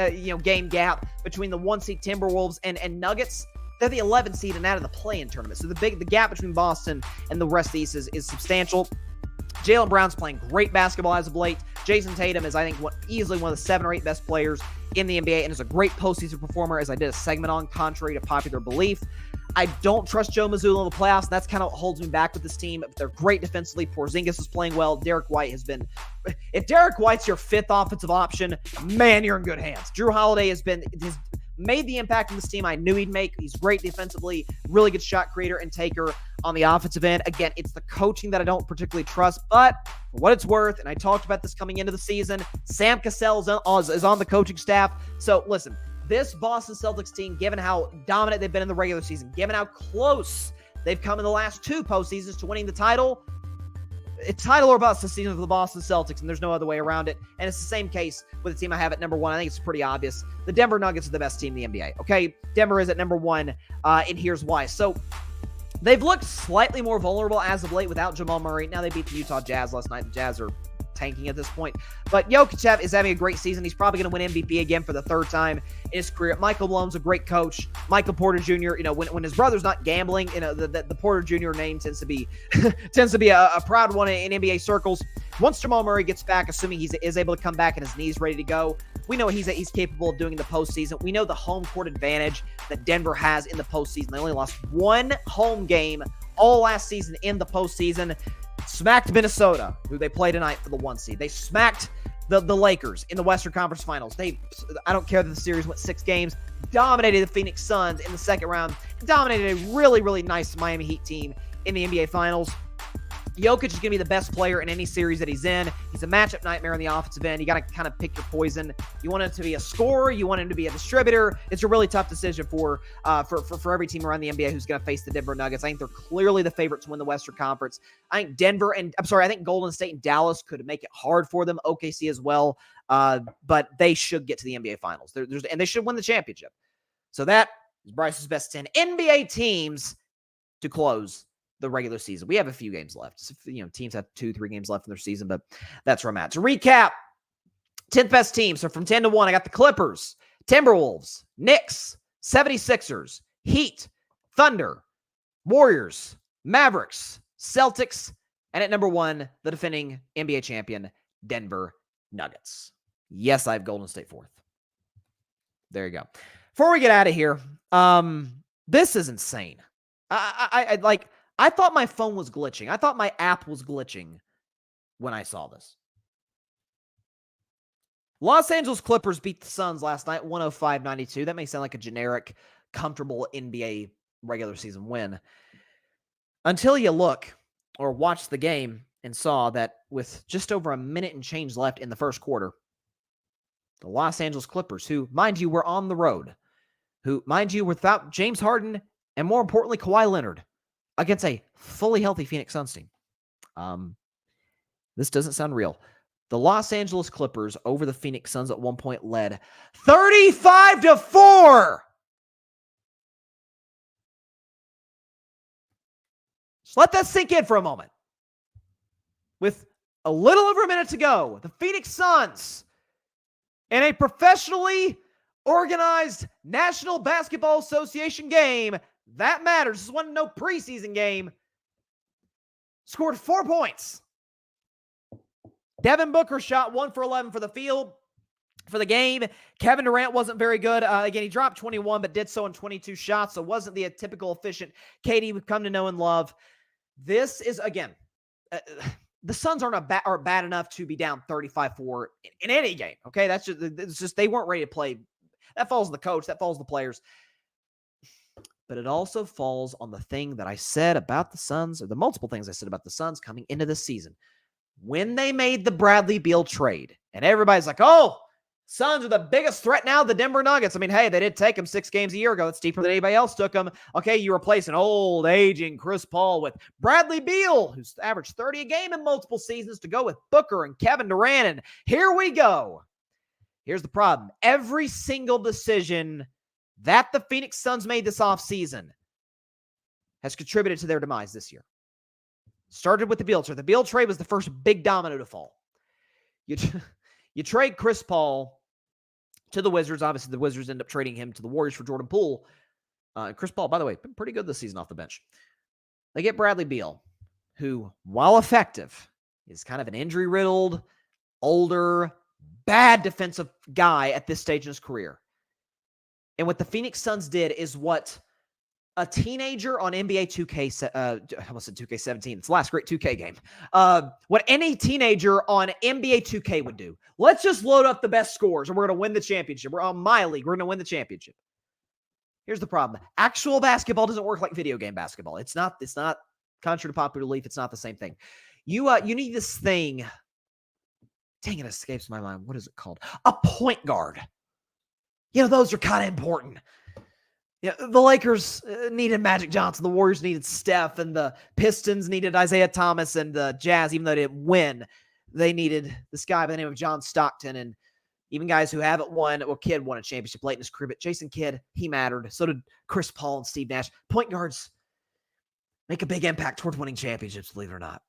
game gap between the 1 seed Timberwolves and Nuggets. They're the 11 seed and out of the play-in tournament. So the gap between Boston and the rest of the East is substantial. Jaylen Brown's playing great basketball as of late. Jason Tatum is, I think, easily one of the 7 or 8 best players in the NBA and is a great postseason performer, as I did a segment on, contrary to popular belief. I don't trust Joe Mazzulla in the playoffs. And that's kind of what holds me back with this team. They're great defensively. Porzingis is playing well. Derek White has been... If Derek White's your fifth offensive option, man, you're in good hands. Drew Holiday has made the impact on this team I knew he'd make. He's great defensively, really good shot creator and taker on the offensive end. Again, it's the coaching that I don't particularly trust, but for what it's worth, and I talked about this coming into the season, Sam Cassell is on the coaching staff. So listen, this Boston Celtics team, given how dominant they've been in the regular season, given how close they've come in the last two postseasons to winning the title, it's title or bust this season for the Boston Celtics, and there's no other way around it. And it's the same case with the team I have at number one. I think it's pretty obvious. The Denver Nuggets are the best team in the NBA, okay? Denver is at number one, and here's why. So they've looked slightly more vulnerable as of late without Jamal Murray. Now they beat the Utah Jazz last night. The Jazz are tanking at this point. But Jokic is having a great season. He's probably going to win MVP again for the third time in his career. Michael Malone's a great coach. Michael Porter Jr., when his brother's not gambling, the Porter Jr. name tends to be a proud one in NBA circles. Once Jamal Murray gets back, assuming he is able to come back and his knee's ready to go, we know what he's capable of doing in the postseason. We know the home court advantage that Denver has in the postseason. They only lost one home game all last season in the postseason. Smacked Minnesota, who they play tonight for the 1 seed. They smacked the Lakers in the Western Conference Finals. I don't care that the series went 6 games, dominated the Phoenix Suns in the second round, dominated a really, really nice Miami Heat team in the NBA Finals. Jokic is going to be the best player in any series that he's in. He's a matchup nightmare on the offensive end. You got to kind of pick your poison. You want him to be a scorer. You want him to be a distributor. It's a really tough decision for every team around the NBA who's going to face the Denver Nuggets. I think they're clearly the favorite to win the Western Conference. I think Golden State and Dallas could make it hard for them. OKC as well. But they should get to the NBA Finals. And they should win the championship. So that is Bryce's best 10 NBA teams to close the regular season. We have a few games left. Teams have 2-3 games left in their season, but that's where I'm at. To recap, 10th best team. So from 10 to 1, I got the Clippers, Timberwolves, Knicks, 76ers, Heat, Thunder, Warriors, Mavericks, Celtics, and at number 1, the defending NBA champion, Denver Nuggets. Yes, I have Golden State 4th. There you go. Before we get out of here, this is insane. I thought my phone was glitching. I thought my app was glitching when I saw this. Los Angeles Clippers beat the Suns last night, 105-92. That may sound like a generic, comfortable NBA regular season win. Until you look or watch the game and saw that with just over a minute and change left in the first quarter, the Los Angeles Clippers, who, mind you, were on the road, who, mind you, without James Harden and more importantly, Kawhi Leonard, against a fully healthy Phoenix Suns team. This doesn't sound real. The Los Angeles Clippers over the Phoenix Suns at one point led 35-4. Just let that sink in for a moment. With a little over a minute to go, the Phoenix Suns, in a professionally organized National Basketball Association game, that matters. This wasn't no preseason game. Scored 4 points. Devin Booker shot 1 for 11 for the field for the game. Kevin Durant wasn't very good. Again, he dropped 21, but did so in 22 shots. So wasn't the typical efficient KD we've come to know and love. This is, again, the Suns aren't bad enough to be down 35-4 in any game. Okay, it's just they weren't ready to play. That falls on the coach. That falls on the players. But it also falls on the thing that I said about the Suns, or the multiple things I said about the Suns coming into this season. When they made the Bradley Beal trade, and everybody's like, oh, Suns are the biggest threat now, the Denver Nuggets. I mean, hey, they did take them 6 games a year ago. That's deeper than anybody else took them. Okay, you replace an old, aging Chris Paul with Bradley Beal, who's averaged 30 a game in multiple seasons, to go with Booker and Kevin Durant, and here we go. Here's the problem. Every single decision that the Phoenix Suns made this offseason has contributed to their demise this year. Started with the Beal trade. The Beal trade was the first big domino to fall. You trade Chris Paul to the Wizards. Obviously, the Wizards end up trading him to the Warriors for Jordan Poole. Chris Paul, by the way, been pretty good this season off the bench. They get Bradley Beal, who, while effective, is kind of an injury-riddled, older, bad defensive guy at this stage in his career. And what the Phoenix Suns did is what a teenager on NBA 2K, I almost said 2K17. It's the last great 2K game. What any teenager on NBA 2K would do. Let's just load up the best scores and we're going to win the championship. We're on my league. We're going to win the championship. Here's the problem. Actual basketball doesn't work like video game basketball. It's not contrary to popular belief. It's not the same thing. You need this thing. Dang, it escapes my mind. What is it called? A point guard. Those are kind of important. The Lakers needed Magic Johnson. The Warriors needed Steph. And the Pistons needed Isaiah Thomas. And the Jazz, even though they didn't win, they needed this guy by the name of John Stockton. And even guys who haven't won, well, Kidd won a championship late in his career, but Jason Kidd, he mattered. So did Chris Paul and Steve Nash. Point guards make a big impact towards winning championships, believe it or not.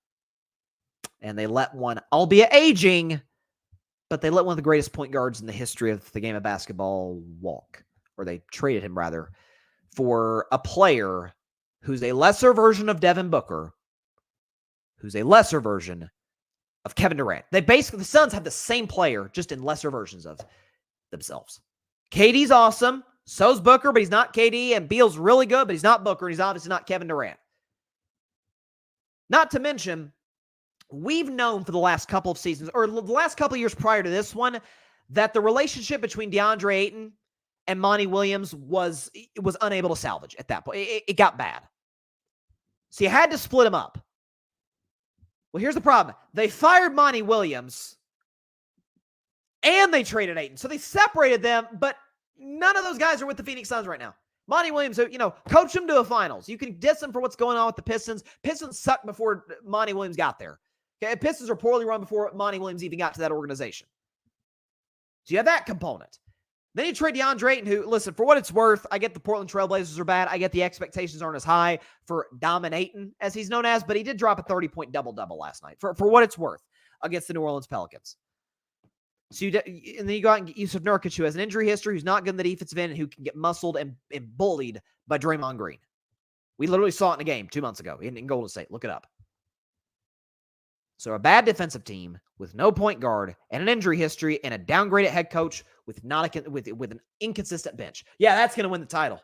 And they let one, albeit aging, but they let one of the greatest point guards in the history of the game of basketball walk. Or they traded him, rather, for a player who's a lesser version of Devin Booker, who's a lesser version of Kevin Durant. The Suns have the same player, just in lesser versions of themselves. KD's awesome. So's Booker, but he's not KD. And Beal's really good, but he's not Booker. And he's obviously not Kevin Durant. Not to mention, we've known for the last couple of seasons, or the last couple of years prior to this one, that the relationship between DeAndre Ayton and Monty Williams was unable to salvage at that point. It got bad. So you had to split them up. Well, here's the problem. They fired Monty Williams and they traded Ayton. So they separated them, but none of those guys are with the Phoenix Suns right now. Monty Williams, coached them to a finals. You can diss him for what's going on with the Pistons. Pistons sucked before Monty Williams got there. Okay, Pistons are poorly run before Monty Williams even got to that organization. So you have that component. Then you trade DeAndre Ayton, who, listen, for what it's worth, I get the Portland Trailblazers are bad. I get the expectations aren't as high for dominating, as he's known as, but he did drop a 30-point double-double last night, for what it's worth, against the New Orleans Pelicans. So and then you go out and get Yusuf Nurkic, who has an injury history, who's not good in the defensive end, and who can get muscled and bullied by Draymond Green. We literally saw it in a game 2 months ago in Golden State. Look it up. So a bad defensive team with no point guard and an injury history and a downgraded head coach with an inconsistent bench. Yeah, that's going to win the title.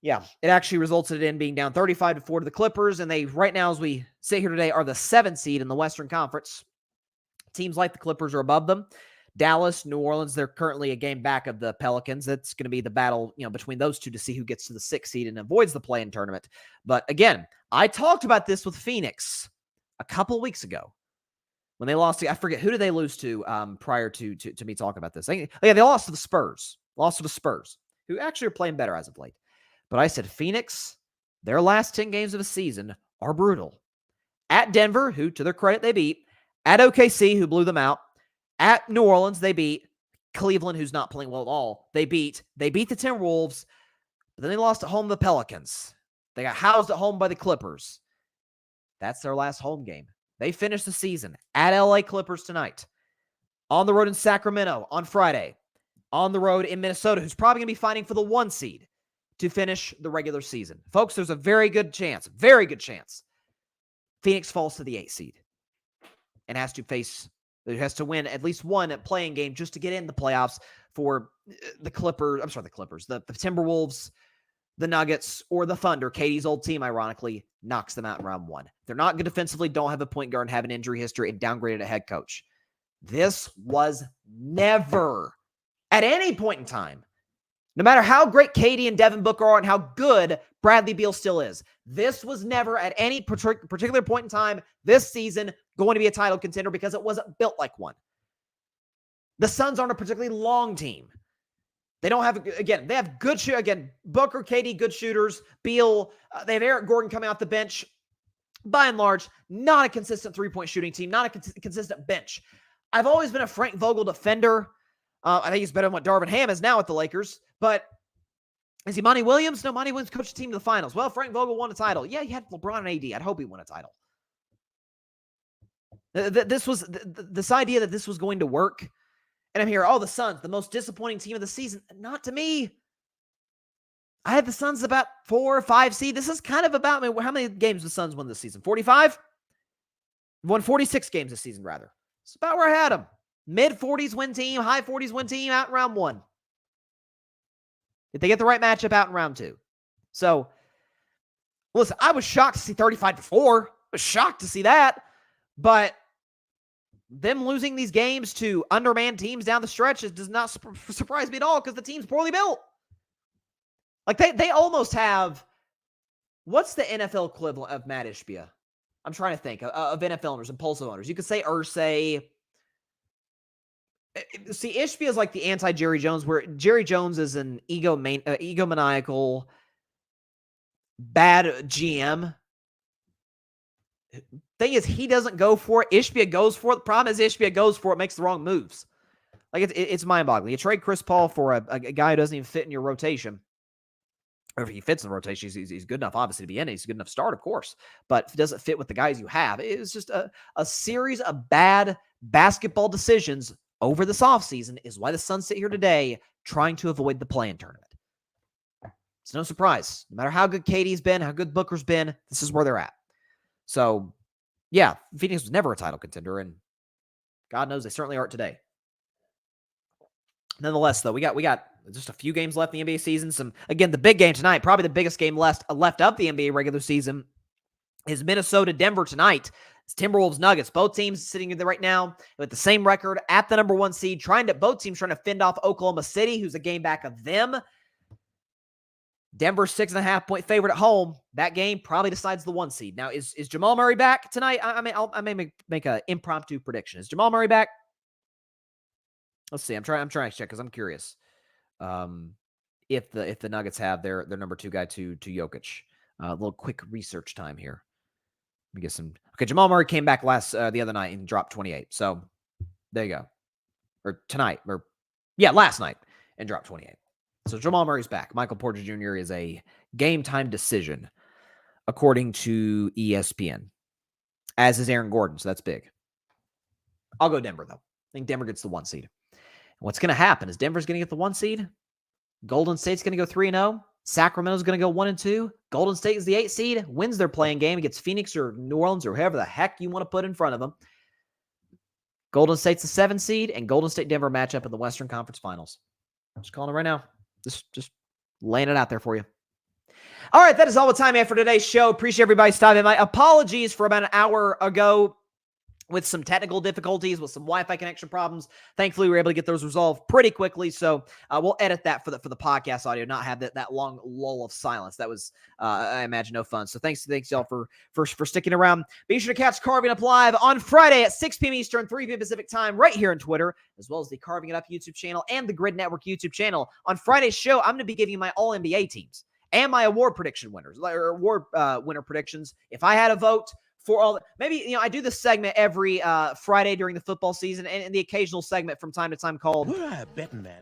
Yeah, it actually resulted in being down 35-4 to the Clippers, and they, right now as we sit here today, are the 7th seed in the Western Conference. Teams like the Clippers are above them. Dallas, New Orleans, they're currently a game back of the Pelicans. That's going to be the battle, between those two to see who gets to the 6th seed and avoids the play-in tournament. But again, I talked about this with Phoenix a couple of weeks ago when they lost to, I forget, who did they lose to prior to me talking about this? They lost to the Spurs. Who actually are playing better as of late. But I said Phoenix, their last 10 games of the season are brutal. At Denver, who, to their credit, they beat. At OKC, who blew them out. At New Orleans, they beat. Cleveland, who's not playing well at all, they beat. They beat the Timberwolves, but then they lost at home to the Pelicans. They got housed at home by the Clippers. That's their last home game. They finished the season at LA Clippers tonight. On the road in Sacramento on Friday. On the road in Minnesota, who's probably going to be fighting for the 1 seed to finish the regular season. Folks, there's a very good chance, Phoenix falls to the 8th seed and has to win at least one playing game just to get in the playoffs for the Timberwolves, the Nuggets, or the Thunder. Katie's old team, ironically, knocks them out in round 1. They're not good defensively, don't have a point guard, and have an injury history, and downgraded a head coach. This was never, at any point in time, no matter how great Katie and Devin Booker are and how good Bradley Beal still is, this was never at any particular point in time this season going to be a title contender because it wasn't built like one. The Suns aren't a particularly long team. They don't have, they have good shooters. Again, Booker, Katie, good shooters. Beal, they have Eric Gordon coming off the bench. By and large, not a consistent three-point shooting team, not a consistent bench. I've always been a Frank Vogel defender. I think he's better than what Darvin Ham is now at the Lakers. But is he Monty Williams? No, Monty Williams coached the team to the finals. Well, Frank Vogel won a title. Yeah, he had LeBron and AD. I'd hope he won a title. This idea that this was going to work. And I'm here, the Suns, the most disappointing team of the season. Not to me. I had the Suns about 4 or 5 seed. This is kind of about me. How many games the Suns won this season? 45? Won 46 games this season, rather. It's about where I had them. Mid-40s win team, high 40s win team out in round 1. If they get the right matchup out in round 2. So, listen, I was shocked to see 35-4. I was shocked to see that. But them losing these games to undermanned teams down the stretch does not surprise me at all because the team's poorly built. Like, they almost have, what's the NFL equivalent of Matt Ishbia? I'm trying to think of NFL owners, impulsive owners. You could say Irsay. See, Ishbia is like the anti-Jerry Jones, where Jerry Jones is an egomaniacal, bad GM. Thing is, he doesn't go for it. Ishbia goes for it. The problem is Ishbia goes for it, makes the wrong moves. Like, it's mind-boggling. You trade Chris Paul for a guy who doesn't even fit in your rotation. Or if he fits in the rotation, he's good enough, obviously, to be in it. He's a good enough start, of course. But if it doesn't fit with the guys you have, it was just a series of bad basketball decisions over this offseason is why the Suns sit here today trying to avoid the play-in tournament. It's no surprise. No matter how good KD's been, how good Booker's been, this is where they're at. So, yeah, Phoenix was never a title contender, and God knows they certainly aren't today. Nonetheless, though, we got just a few games left in the NBA season. Again, the big game tonight, probably the biggest game left of the NBA regular season, is Minnesota-Denver tonight. It's Timberwolves-Nuggets. Both teams sitting there right now with the same record at the number 1 seed. Both teams trying to fend off Oklahoma City, who's a game back of them. Denver's 6.5-point favorite at home. That game probably decides the 1 seed. Now, is Jamal Murray back tonight? I may make an impromptu prediction. Is Jamal Murray back? Let's see. I'm trying to check because I'm curious. If the Nuggets have their number 2 guy to Jokic. A little quick research time here. Let me get some. Okay, Jamal Murray came back the other night and dropped 28. So there you go. Or tonight, last night and dropped 28. So Jamal Murray's back. Michael Porter Jr. is a game time decision, according to ESPN. As is Aaron Gordon, so that's big. I'll go Denver, though. I think Denver gets the 1 seed. What's going to happen is Denver's going to get the 1 seed. Golden State's going to go 3-0. Sacramento's going to go 1-2. Golden State is the 8 seed, wins their playing game against Phoenix or New Orleans or whoever the heck you want to put in front of them. Golden State's the 7 seed, and Golden State-Denver matchup in the Western Conference Finals. Just calling it right now. Just laying it out there for you. All right, that is all the time I have for today's show. Appreciate everybody stopping by. Apologies for about an hour ago with some technical difficulties, with some Wi-Fi connection problems. Thankfully, we were able to get those resolved pretty quickly. So we'll edit that for the podcast audio, not have that long lull of silence. That was, I imagine, no fun. So thanks y'all for sticking around. Be sure to catch Carving Up Live on Friday at 6 p.m. Eastern, 3 p.m. Pacific time, right here on Twitter, as well as the Carving It Up YouTube channel and the Grid Network YouTube channel. On Friday's show, I'm going to be giving you my All-NBA teams and my award prediction winners, or award winner predictions. If I had a vote for all, maybe, I do this segment every Friday during the football season, and the occasional segment from time to time called Betting Man.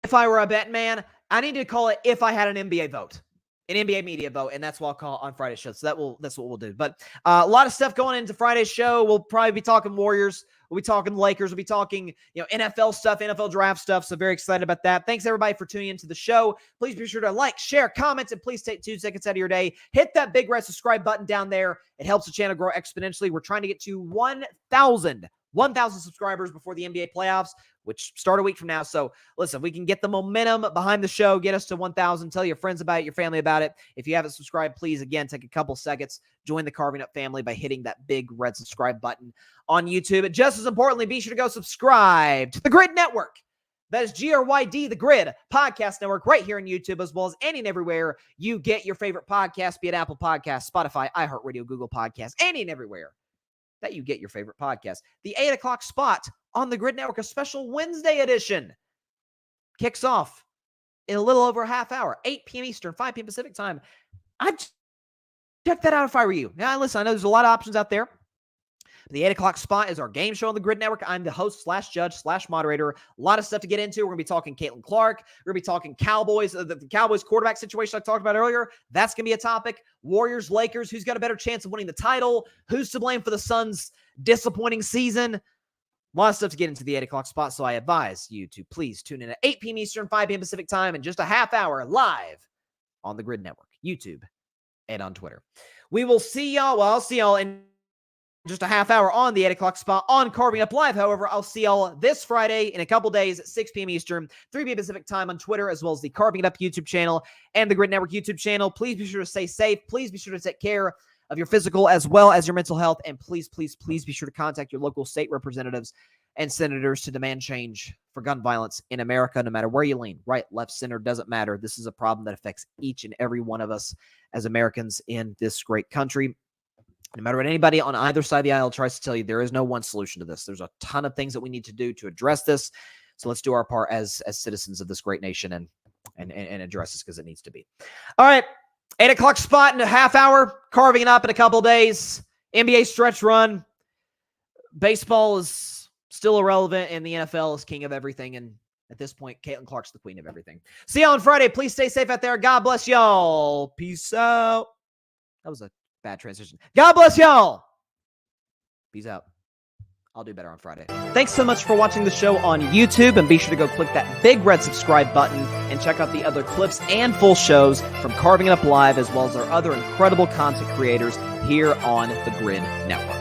If I Were a Betting Man. I need to call it If I Had an NBA Vote, an NBA media vote, and that's what I'll call on Friday's show. So that's what we'll do. But a lot of stuff going into Friday's show. We'll probably be talking Warriors. We'll be talking Lakers. We'll be talking, NFL stuff, NFL draft stuff. So very excited about that. Thanks everybody for tuning into the show. Please be sure to like, share, comment, and please take 2 seconds out of your day. Hit that big red subscribe button down there. It helps the channel grow exponentially. We're trying to get to 1,000 subscribers before the NBA playoffs, which start a week from now. So listen, we can get the momentum behind the show, get us to 1,000, tell your friends about it, your family about it. If you haven't subscribed, please, again, take a couple seconds, join the Carving Up family by hitting that big red subscribe button on YouTube. And just as importantly, be sure to go subscribe to the Grid Network. That is GRYD, the Grid Podcast Network, right here on YouTube, as well as any and everywhere you get your favorite podcast, be it Apple Podcasts, Spotify, iHeartRadio, Google Podcasts, any and everywhere that you get your favorite podcast. The 8 o'clock spot on the Grid Network, a special Wednesday edition, kicks off in a little over a half hour, 8 p.m. Eastern, 5 p.m. Pacific time. I'd check that out if I were you. Now, listen, I know there's a lot of options out there. The 8 o'clock spot is our game show on the Grid Network. I'm the host / judge / moderator. A lot of stuff to get into. We're going to be talking Caitlin Clark. We're going to be talking Cowboys, the Cowboys quarterback situation I talked about earlier. That's going to be a topic. Warriors, Lakers, who's got a better chance of winning the title? Who's to blame for the Suns' disappointing season? A lot of stuff to get into the 8 o'clock spot, so I advise you to please tune in at 8 p.m. Eastern, 5 p.m. Pacific time, in just a half hour live on the Grid Network, YouTube, and on Twitter. We will see y'all. Well, I'll see y'all in just a half hour on the 8 o'clock spot on Carving Up Live. However, I'll see y'all this Friday in a couple days at 6 p.m. Eastern, 3 p.m. Pacific time on Twitter, as well as the Carving It Up YouTube channel and the Grid Network YouTube channel. Please be sure to stay safe. Please be sure to take care of your physical as well as your mental health. And please, please, please be sure to contact your local state representatives and senators to demand change for gun violence in America, no matter where you lean, right, left, center, doesn't matter. This is a problem that affects each and every one of us as Americans in this great country. No matter what anybody on either side of the aisle tries to tell you, there is no one solution to this. There's a ton of things that we need to do to address this. So let's do our part as citizens of this great nation and address this because it needs to be. All right, 8 o'clock spot in a half hour, Carving It Up in a couple days. NBA stretch run. Baseball is still irrelevant, and the NFL is king of everything. And at this point, Caitlin Clark's the queen of everything. See y'all on Friday. Please stay safe out there. God bless y'all. Peace out. That was a bad transition. God bless y'all. Peace out. I'll do better on Friday. Thanks so much for watching the show on YouTube, and be sure to go click that big red subscribe button and check out the other clips and full shows from Carving It Up Live, as well as our other incredible content creators here on the Grid Network.